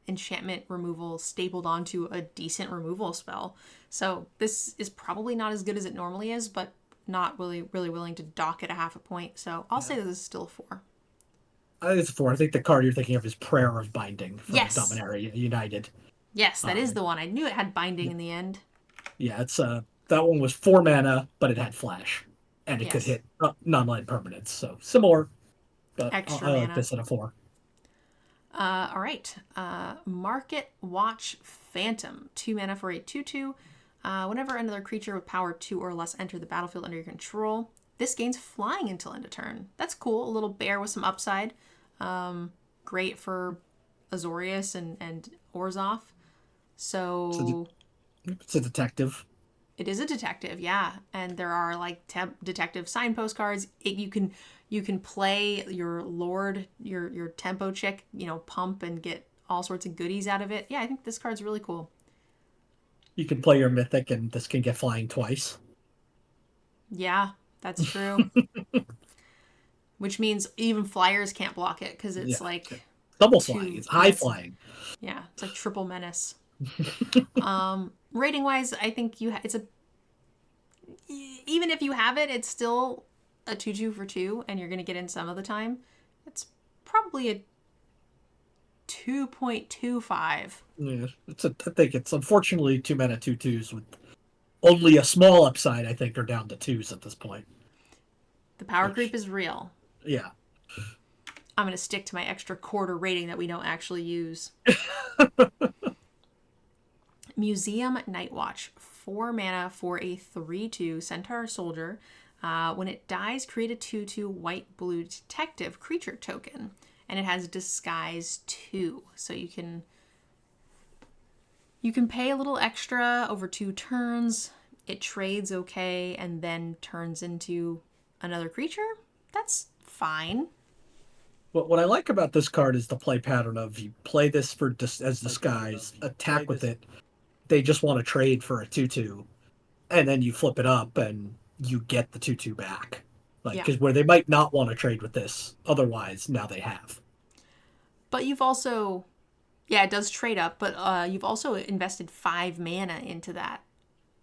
Speaker 1: enchantment removal stapled onto a decent removal spell. So this is probably not as good as it normally is, but not really willing to dock it a 0.5 point. So I'll say this is still a 4.
Speaker 3: I think it's a 4. I think the card you're thinking of is Prayer of Binding from Dominaria United.
Speaker 1: Yes, that is the one. I knew it had Binding in the end.
Speaker 3: Yeah, it's that one was 4 mana, but it had flash, and it could hit non-land permanents. So similar, but
Speaker 1: Extra
Speaker 3: I
Speaker 1: mana.
Speaker 3: like this at a 4.
Speaker 1: All right. Market Watch Phantom. 2 mana for a 2/2. Whenever another creature with power 2 or less enter the battlefield under your control, this gains flying until end of turn. That's cool. A little bear with some upside. Great for Azorius and Orzhov. So
Speaker 3: It's a detective.
Speaker 1: it is a detective, yeah. And there are like detective signpost cards. You can play your lord, your tempo chick, pump and get all sorts of goodies out of it. Yeah, I think this card's really cool.
Speaker 3: You can play your mythic, and this can get flying twice.
Speaker 1: Yeah, that's true. Which means even flyers can't block it because it's like
Speaker 3: double
Speaker 1: two,
Speaker 3: flying. It's high flying.
Speaker 1: Yeah, it's like triple menace. Rating wise, I think it's a even if you have it, it's still a 2/2 for 2, and you're gonna get in some of the time. It's probably a 2.25.
Speaker 3: Yeah, I think it's unfortunately 2 mana 2/2s with only a small upside. I think are down to 2s at this point.
Speaker 1: The power creep is real.
Speaker 3: Yeah.
Speaker 1: I'm gonna stick to my extra quarter rating that we don't actually use. Museum Nightwatch. 4 mana for a 3/2 Centaur Soldier. When it dies, create a 2/2 white-blue detective creature token. And it has Disguise 2. So you can pay a little extra over 2 turns. It trades okay and then turns into another creature. That's fine.
Speaker 3: What I like about this card is the play pattern of you play this as disguise, attack with it. They just want to trade for a 2/2, and then you flip it up and you get the 2/2 back. Because where they might not want to trade with this, otherwise now they have.
Speaker 1: But you've also, it does trade up, but you've also invested 5 mana into that,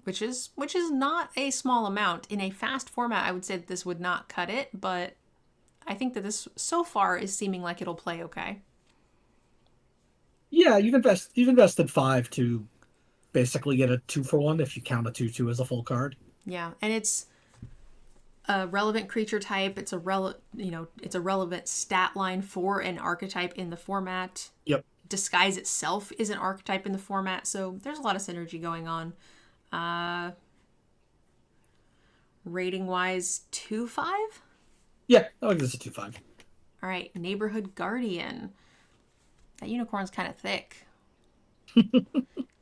Speaker 1: which is not a small amount. In a fast format, I would say that this would not cut it, but I think that this so far is seeming like it'll play okay.
Speaker 3: Yeah, you've invested 5 to basically get a 2-for-1 if you count a 2/2 as a full card.
Speaker 1: Yeah, and it's a relevant creature type. It's it's a relevant stat line for an archetype in the format.
Speaker 3: Yep.
Speaker 1: Disguise itself is an archetype in the format, so there's a lot of synergy going on. Rating wise, 2/5.
Speaker 3: Yeah, I think this is a 2/5.
Speaker 1: All right, Neighborhood Guardian. That unicorn's kind of thick.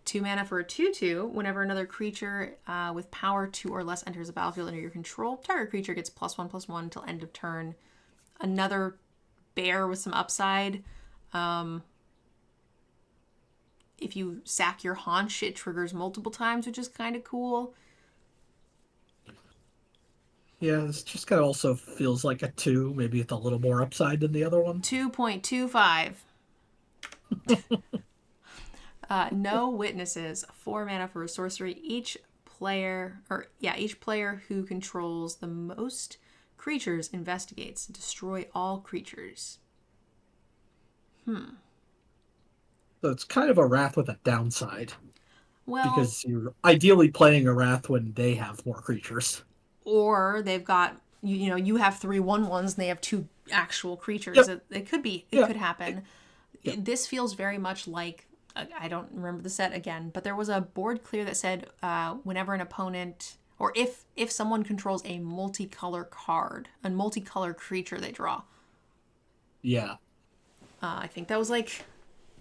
Speaker 1: 2 mana for a 2/2. Whenever another creature with power 2 or less enters the battlefield under your control, target creature gets +1/+1 until end of turn. Another bear with some upside. If you sack your haunch, it triggers multiple times, which is kind of cool.
Speaker 3: Yeah, this just kind of also feels like a 2, maybe with a little more upside than the other one.
Speaker 1: 2.25. No Witnesses. 4 mana for a sorcery. Each player who controls the most creatures investigates. Destroy all creatures.
Speaker 3: So it's kind of a Wrath with a downside.
Speaker 1: Well,
Speaker 3: because you're ideally playing a Wrath when they have more creatures.
Speaker 1: Or they've got, you have 3 1/1s and they have 2 actual creatures.
Speaker 3: Yep.
Speaker 1: It could be. It could happen. Yep. This feels very much like, I don't remember the set again, but there was a board clear that said whenever an opponent, or if someone controls a multicolor card, a multicolor creature they draw.
Speaker 3: Yeah.
Speaker 1: I think that was like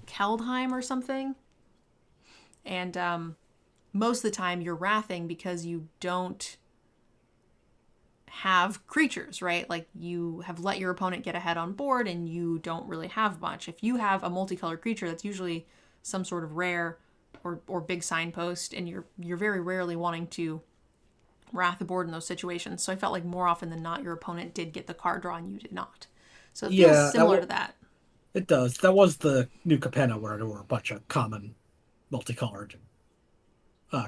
Speaker 1: Keldheim or something. And most of the time you're wrathing because you don't have creatures, right? Like you have let your opponent get ahead on board and you don't really have much. If you have a multicolored creature, that's usually some sort of rare or big signpost, and you're very rarely wanting to wrath the board in those situations. So I felt like more often than not, your opponent did get the card draw and you did not. So it feels similar to that.
Speaker 3: It does. That was the new Capenna where there were a bunch of common multicolored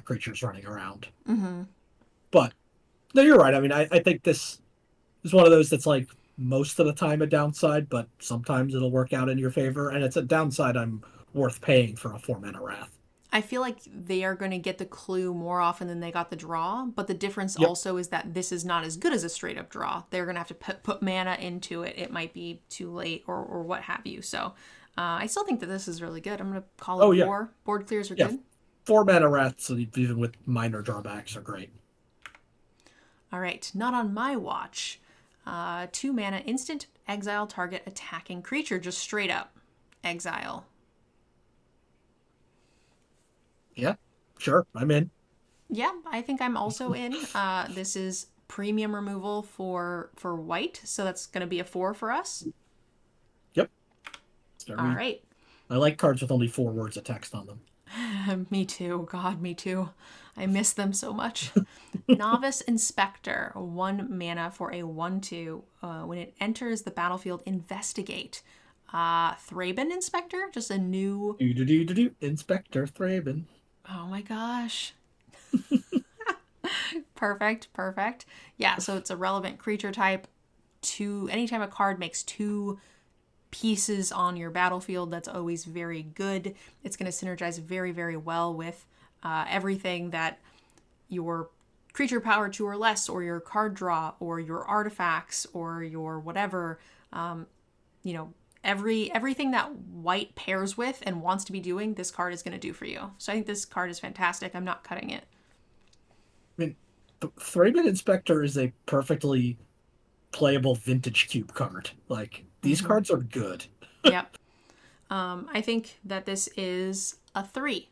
Speaker 3: creatures running around.
Speaker 1: Mm-hmm.
Speaker 3: But no, you're right. I mean, I think this is one of those that's like most of the time a downside, but sometimes it'll work out in your favor, and it's a downside I'm worth paying for a 4-mana Wrath.
Speaker 1: I feel like they are going to get the clue more often than they got the draw, but the difference also is that this is not as good as a straight up draw. They're going to have to put mana into it. It might be too late or what have you. So I still think that this is really good. I'm going to call
Speaker 3: Oh,
Speaker 1: it
Speaker 3: yeah.
Speaker 1: 4. Board clears are
Speaker 3: Yeah.
Speaker 1: good.
Speaker 3: 4 mana rats, even with minor drawbacks, are great.
Speaker 1: All right, not on my watch. 2 mana, instant exile target attacking creature, just straight up exile.
Speaker 3: Yeah, sure, I'm in.
Speaker 1: Yeah, I think I'm also in. This is premium removal for white, so that's going to be a 4 for us.
Speaker 3: Yep.
Speaker 1: All right.
Speaker 3: I like cards with only 4 words of text on them.
Speaker 1: Me too. God, me too. I miss them so much. Novice Inspector, 1 mana for a 1/2. When it enters the battlefield, investigate. Thraben Inspector, just a new.
Speaker 3: Inspector Thraben.
Speaker 1: Oh my gosh. Perfect. Yeah, so it's a relevant creature type. Anytime a card makes 2 pieces on your battlefield, that's always very good. It's going to synergize very, very well with everything that your creature power 2 or less, or your card draw, or your artifacts, or your whatever, everything that white pairs with and wants to be doing, this card is going to do for you. So I think this card is fantastic. I'm not cutting it.
Speaker 3: I mean, Thraben Inspector is a perfectly playable vintage cube card. Like, these cards are good.
Speaker 1: Yep. I think that this is a 3.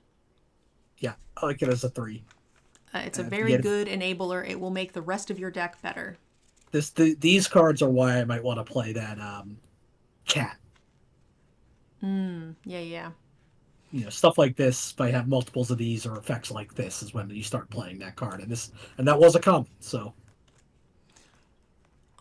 Speaker 3: Yeah, I like it as a 3.
Speaker 1: It's a very good enabler. It will make the rest of your deck better.
Speaker 3: These cards are why I might want to play that cat.
Speaker 1: Yeah.
Speaker 3: Stuff like this, if I have multiples of these or effects like this, is when you start playing that card. And that was a common, so.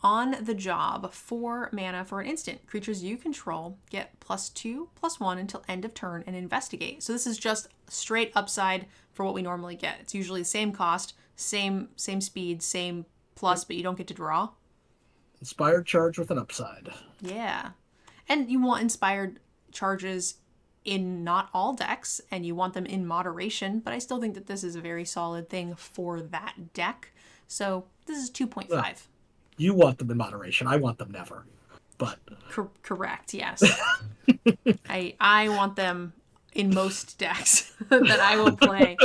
Speaker 1: On the Job, 4 mana for an instant. Creatures you control get +2/+1 until end of turn and investigate. So this is just straight upside for what we normally get. It's usually the same cost, same speed, same plus, but you don't get to draw.
Speaker 3: Inspired charge with an upside.
Speaker 1: Yeah. And you want inspired charges in not all decks, and you want them in moderation, but I still think that this is a very solid thing for that deck. So this is 2.5.
Speaker 3: Well, you want them in moderation. I want them never. But
Speaker 1: correct, yes. I want them in most decks that I will play,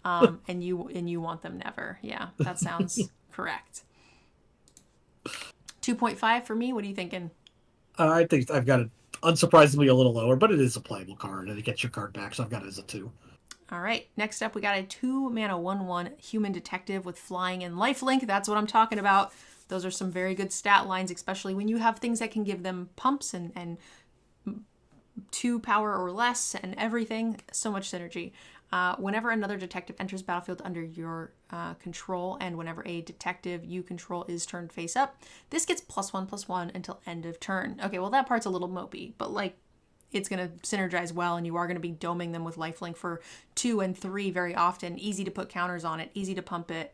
Speaker 1: and you want them never. Yeah, that sounds correct. 2.5 for me. What are you thinking?
Speaker 3: I think I've got it unsurprisingly a little lower, but it is a playable card, and it gets your card back, so I've got it as a 2.
Speaker 1: All right, next up we got a 2 mana 1/1 human detective with flying and lifelink. That's what I'm talking about. Those are some very good stat lines, especially when you have things that can give them pumps and 2 power or less and everything. So much synergy. Whenever another detective enters battlefield under your control, and whenever a detective you control is turned face up, this gets +1/+1 until end of turn. Okay, well that part's a little mopey, but like it's going to synergize well, and you are going to be doming them with lifelink for 2 and 3 very often. Easy to put counters on it, easy to pump it.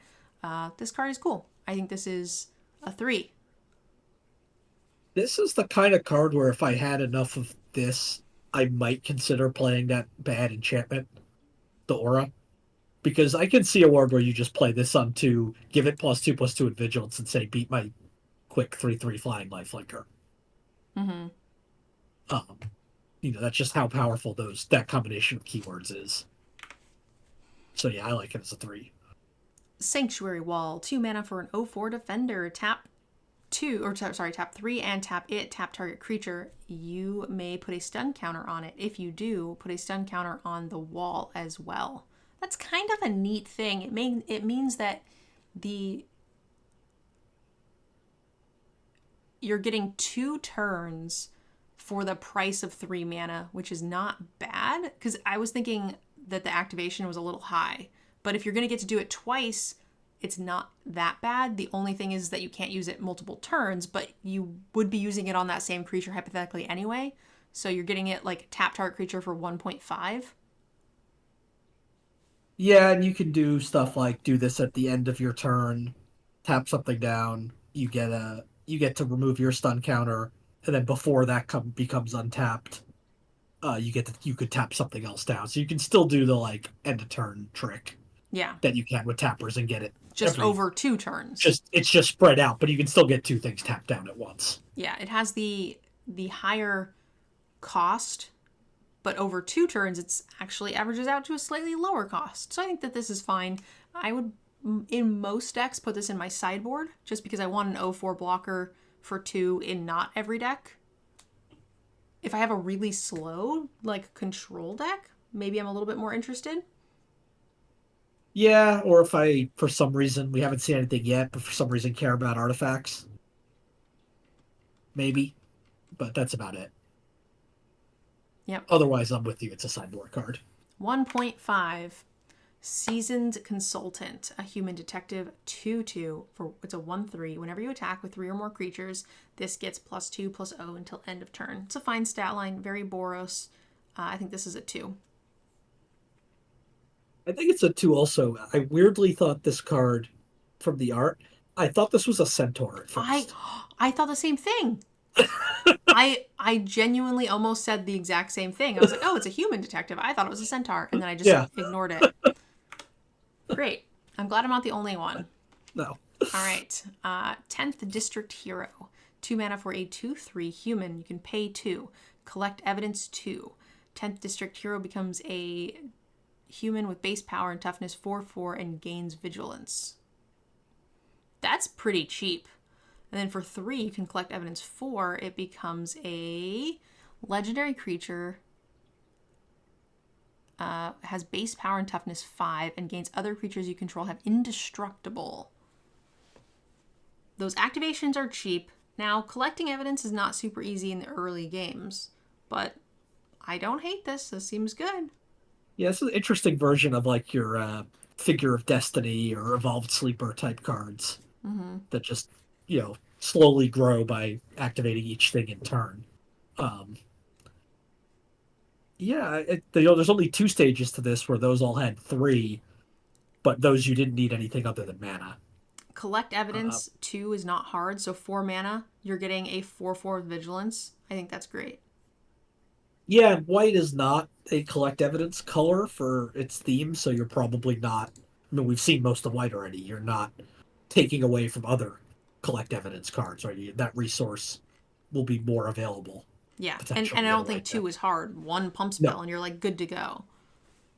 Speaker 1: This card is cool. I think this is a 3.
Speaker 3: This is the kind of card where if I had enough of this, I might consider playing that bad enchantment, the Aura. Because I can see a world where you just play this on 2, give it +2/+2 in Vigilance, and say, beat my quick 3/3 flying lifelinker. That's just how powerful that combination of keywords is. So yeah, I like it as a 3.
Speaker 1: Sanctuary Wall, 2 mana for an 0/4 defender. Tap 3 and tap it. Tap target creature. You may put a stun counter on it. If you do, put a stun counter on the wall as well. That's kind of a neat thing. It means that you're getting 2 turns for the price of 3 mana, which is not bad, because I was thinking that the activation was a little high. But if you're going to get to do it twice, it's not that bad. The only thing is that you can't use it multiple turns, but you would be using it on that same creature hypothetically anyway. So you're getting it like tap target creature for 1.5.
Speaker 3: Yeah, and you can do stuff like do this at the end of your turn, tap something down, you get to remove your stun counter, and then before that becomes untapped, you could tap something else down. So you can still do the like end of turn trick.
Speaker 1: Yeah.
Speaker 3: That you can with tappers and get it
Speaker 1: just over 2 turns.
Speaker 3: It's just spread out, but you can still get 2 things tapped down at once.
Speaker 1: Yeah, it has the higher cost, but over 2 turns, it's actually averages out to a slightly lower cost. So I think that this is fine. I would, in most decks, put this in my sideboard just because I want an 0/4 blocker for 2 in not every deck. If I have a really slow, like, control deck, maybe I'm a little bit more interested.
Speaker 3: Yeah, or if I, for some reason, we haven't seen anything yet, but for some reason care about artifacts. Maybe. But that's about it.
Speaker 1: Yep.
Speaker 3: Otherwise, I'm with you. It's a sideboard card.
Speaker 1: 1.5. Seasoned Consultant, a human detective, 2/2. It's a 1/3. Whenever you attack with 3 or more creatures, this gets +2/+0 until end of turn. It's a fine stat line, very Boros. I think this is a 2.
Speaker 3: I think it's a 2 also. I weirdly thought this card, from the art, I thought this was a centaur at first.
Speaker 1: I thought the same thing. I genuinely almost said the exact same thing. I was like, oh, it's a human detective. I thought it was a centaur. And then I just ignored it. Great. I'm glad I'm not the only one.
Speaker 3: No.
Speaker 1: All right. 10th District Hero. 2 mana for a 2/3 human. You can pay 2. Collect evidence 2. 10th District Hero becomes a human with base power and toughness 4/4 and gains vigilance. That's pretty cheap. And then for 3, you can collect evidence 4. It becomes a legendary creature. Has base power and toughness 5 and gains other creatures you control have indestructible. Those activations are cheap. Now, collecting evidence is not super easy in the early games, but I don't hate this. This seems good.
Speaker 3: Yeah, it's an interesting version of like your Figure of Destiny or Evolved Sleeper type cards that just, slowly grow by activating each thing in turn. There's only 2 stages to this where those all had 3, but those you didn't need anything other than mana.
Speaker 1: Collect evidence 2 is not hard, so 4 mana, you're getting a 4/4 with vigilance. I think that's great.
Speaker 3: Yeah, white is not a collect evidence color for its theme, so you're probably not. I mean, we've seen most of white already. You're not taking away from other collect evidence cards, right? That resource will be more available.
Speaker 1: Yeah, and I don't think 2 is hard. 1 pump spell, and you're like good to go.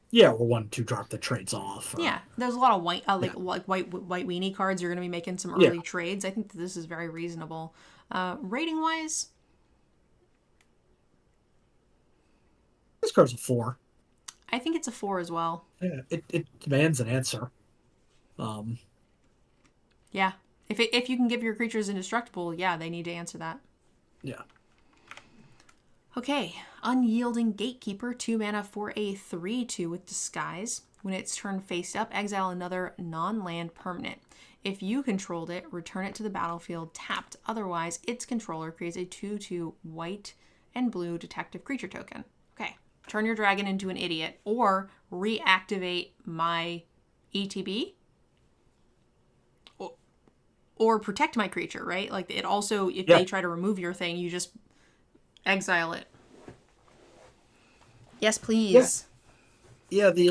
Speaker 3: Yeah, or 1 2-drop that trades off.
Speaker 1: Yeah, there's a lot of white, like white weenie cards. You're going to be making some early trades. I think that this is very reasonable. Rating wise,
Speaker 3: this card's a 4.
Speaker 1: I think it's a 4 as well.
Speaker 3: Yeah, it demands an answer.
Speaker 1: Yeah, if you can give your creatures indestructible, yeah, they need to answer that.
Speaker 3: Yeah.
Speaker 1: Okay, Unyielding Gatekeeper, 2 mana for a 3/2 with Disguise. When it's turned face up, exile another non-land permanent. If you controlled it, return it to the battlefield tapped. Otherwise, its controller creates a 2/2 white and blue detective creature token. Okay, turn your dragon into an idiot or reactivate my ETB. Or protect my creature, right? Like it also, if they try to remove your thing, you just exile it. Yes, please.
Speaker 3: Yeah, the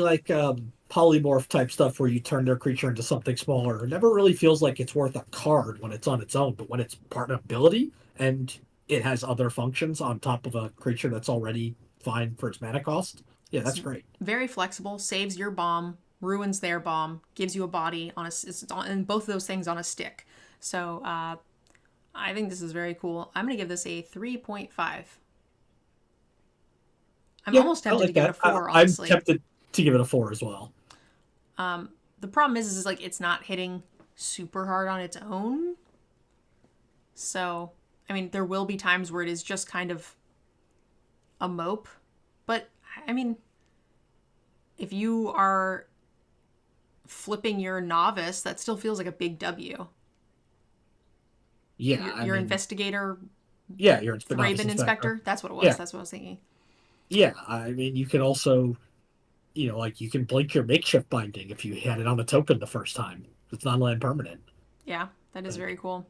Speaker 3: polymorph type stuff where you turn their creature into something smaller. It never really feels like it's worth a card when it's on its own, but when it's part of ability and it has other functions on top of a creature that's already fine for its mana cost, yeah, that's great.
Speaker 1: Very flexible, saves your bomb, ruins their bomb, gives you a body and both of those things on a stick. So I think this is very cool. I'm going to give this a 3.5. I'm almost tempted to give it a 4, honestly.
Speaker 3: I'm tempted to give it a 4 as well.
Speaker 1: The problem is like it's not hitting super hard on its own. So, I mean, there will be times where it is just kind of a mope. But, I mean, if you are flipping your novice, that still feels like a big W.
Speaker 3: Yeah,
Speaker 1: your investigator.
Speaker 3: Yeah, your
Speaker 1: Thraben inspector. That's what it was.
Speaker 3: Yeah.
Speaker 1: That's what I was thinking.
Speaker 3: Yeah, I mean, you can also, you can blink your makeshift binding if you had it on a token the first time. It's non-land permanent.
Speaker 1: Yeah, that is very cool.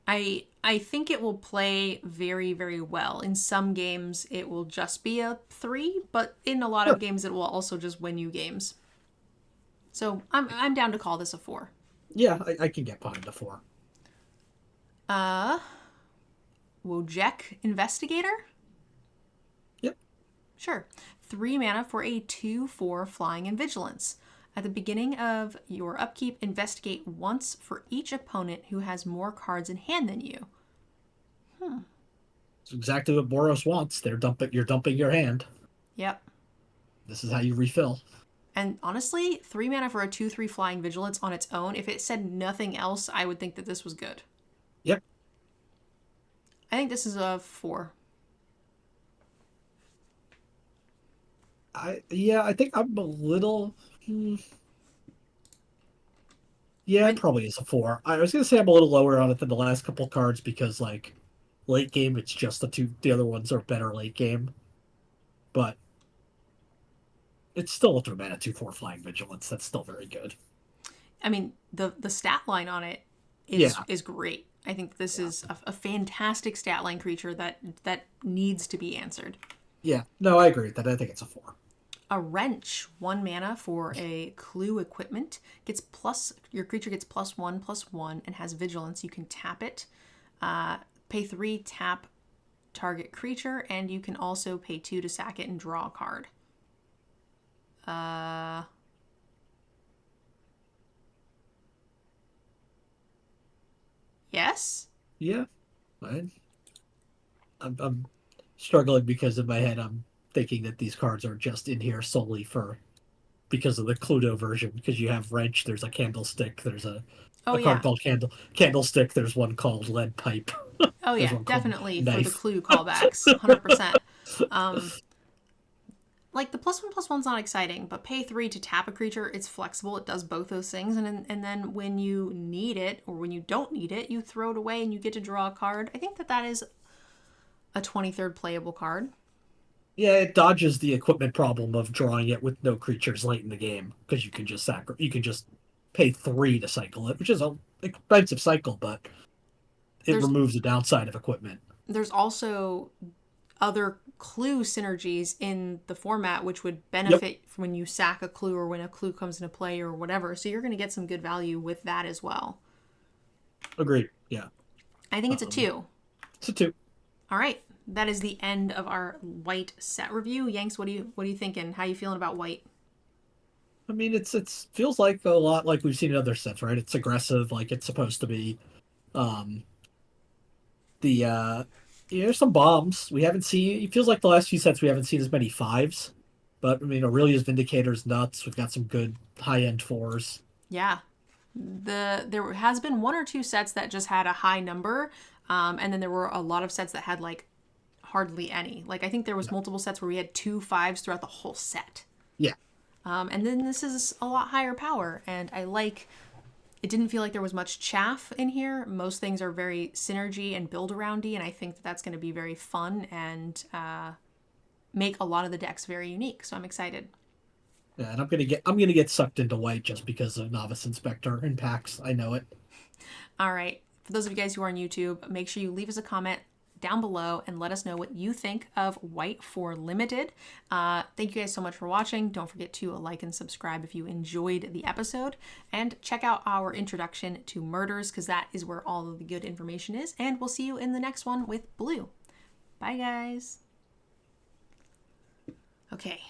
Speaker 1: I think it will play very, very well. In some games, it will just be a 3, but in a lot of games, it will also just win you games. So I'm down to call this a 4.
Speaker 3: Yeah, I can get behind a 4.
Speaker 1: Wojek Investigator? Sure. 3 mana for a 2/4 flying and vigilance. At the beginning of your upkeep, investigate once for each opponent who has more cards in hand than you.
Speaker 3: It's exactly what Boros wants. You're dumping your hand.
Speaker 1: Yep.
Speaker 3: This is how you refill.
Speaker 1: And honestly, 3 mana for a 2/3 flying vigilance on its own, if it said nothing else, I would think that this was good.
Speaker 3: Yep.
Speaker 1: I think this is a 4.
Speaker 3: I think I'm a little. Yeah, it probably is a 4. I was gonna say I'm a little lower on it than the last couple cards because like late game it's just the two. The other ones are better late game, but it's still a 3 mana 2/4 flying vigilance. That's still very good.
Speaker 1: I mean, the stat line on it is great. I think this is a fantastic stat line creature that needs to be answered.
Speaker 3: Yeah, no, I agree with that. I think it's a 4.
Speaker 1: A wrench, 1 mana for a clue equipment, your creature gets +1/+1 and has vigilance. You can tap it, pay 3, tap target creature, and you can also pay 2 to sack it and draw a card. Yes?
Speaker 3: Yeah, I'm struggling because in my head I'm thinking that these cards are just in here solely because of the Cluedo version. Because you have wrench, there's a candlestick, there's a card called candlestick. There's one called lead pipe.
Speaker 1: Oh
Speaker 3: There's
Speaker 1: yeah,
Speaker 3: one called
Speaker 1: definitely for the
Speaker 3: knife.
Speaker 1: clue callbacks, 100%. Like the +1/+1's not exciting, but pay 3 to tap a creature. It's flexible. It does both those things, and then when you need it or when you don't need it, you throw it away and you get to draw a card. I think that is a 23rd playable card.
Speaker 3: Yeah, it dodges the equipment problem of drawing it with no creatures late in the game because you can just pay 3 to cycle it, which is an expensive cycle, but it removes the downside of equipment.
Speaker 1: There's also other clue synergies in the format which would benefit when you sack a clue or when a clue comes into play or whatever. So you're going to get some good value with that as well.
Speaker 3: Agreed. Yeah.
Speaker 1: I think it's a 2.
Speaker 3: It's a 2.
Speaker 1: All right. That is the end of our white set review. Yanks, what are you thinking? How are you feeling about white?
Speaker 3: I mean, it feels like a lot like we've seen in other sets, right? It's aggressive, like it's supposed to be. There's some bombs we haven't seen. It feels like the last few sets we haven't seen as many 5s, but I mean, Aurelia's Vindicator's nuts. We've got some good high-end 4s.
Speaker 1: Yeah, there has been 1 or 2 sets that just had a high number, and then there were a lot of sets that had like hardly any. Like I think there was multiple sets where we had 2 5s throughout the whole set.
Speaker 3: Yeah.
Speaker 1: And then this is a lot higher power, and it didn't feel like there was much chaff in here. Most things are very synergy and build aroundy, and I think that's going to be very fun and make a lot of the decks very unique. So I'm excited.
Speaker 3: Yeah, and I'm gonna get sucked into white just because of Novice Inspector and PAX. I know it.
Speaker 1: All right. For those of you guys who are on YouTube, make sure you leave us a comment down below and let us know what you think of white for limited. Thank you guys so much for watching. Don't forget to like and subscribe if you enjoyed the episode, and check out our introduction to murders because that is where all of the good information is, and we'll see you in the next one with blue. Bye guys. Okay.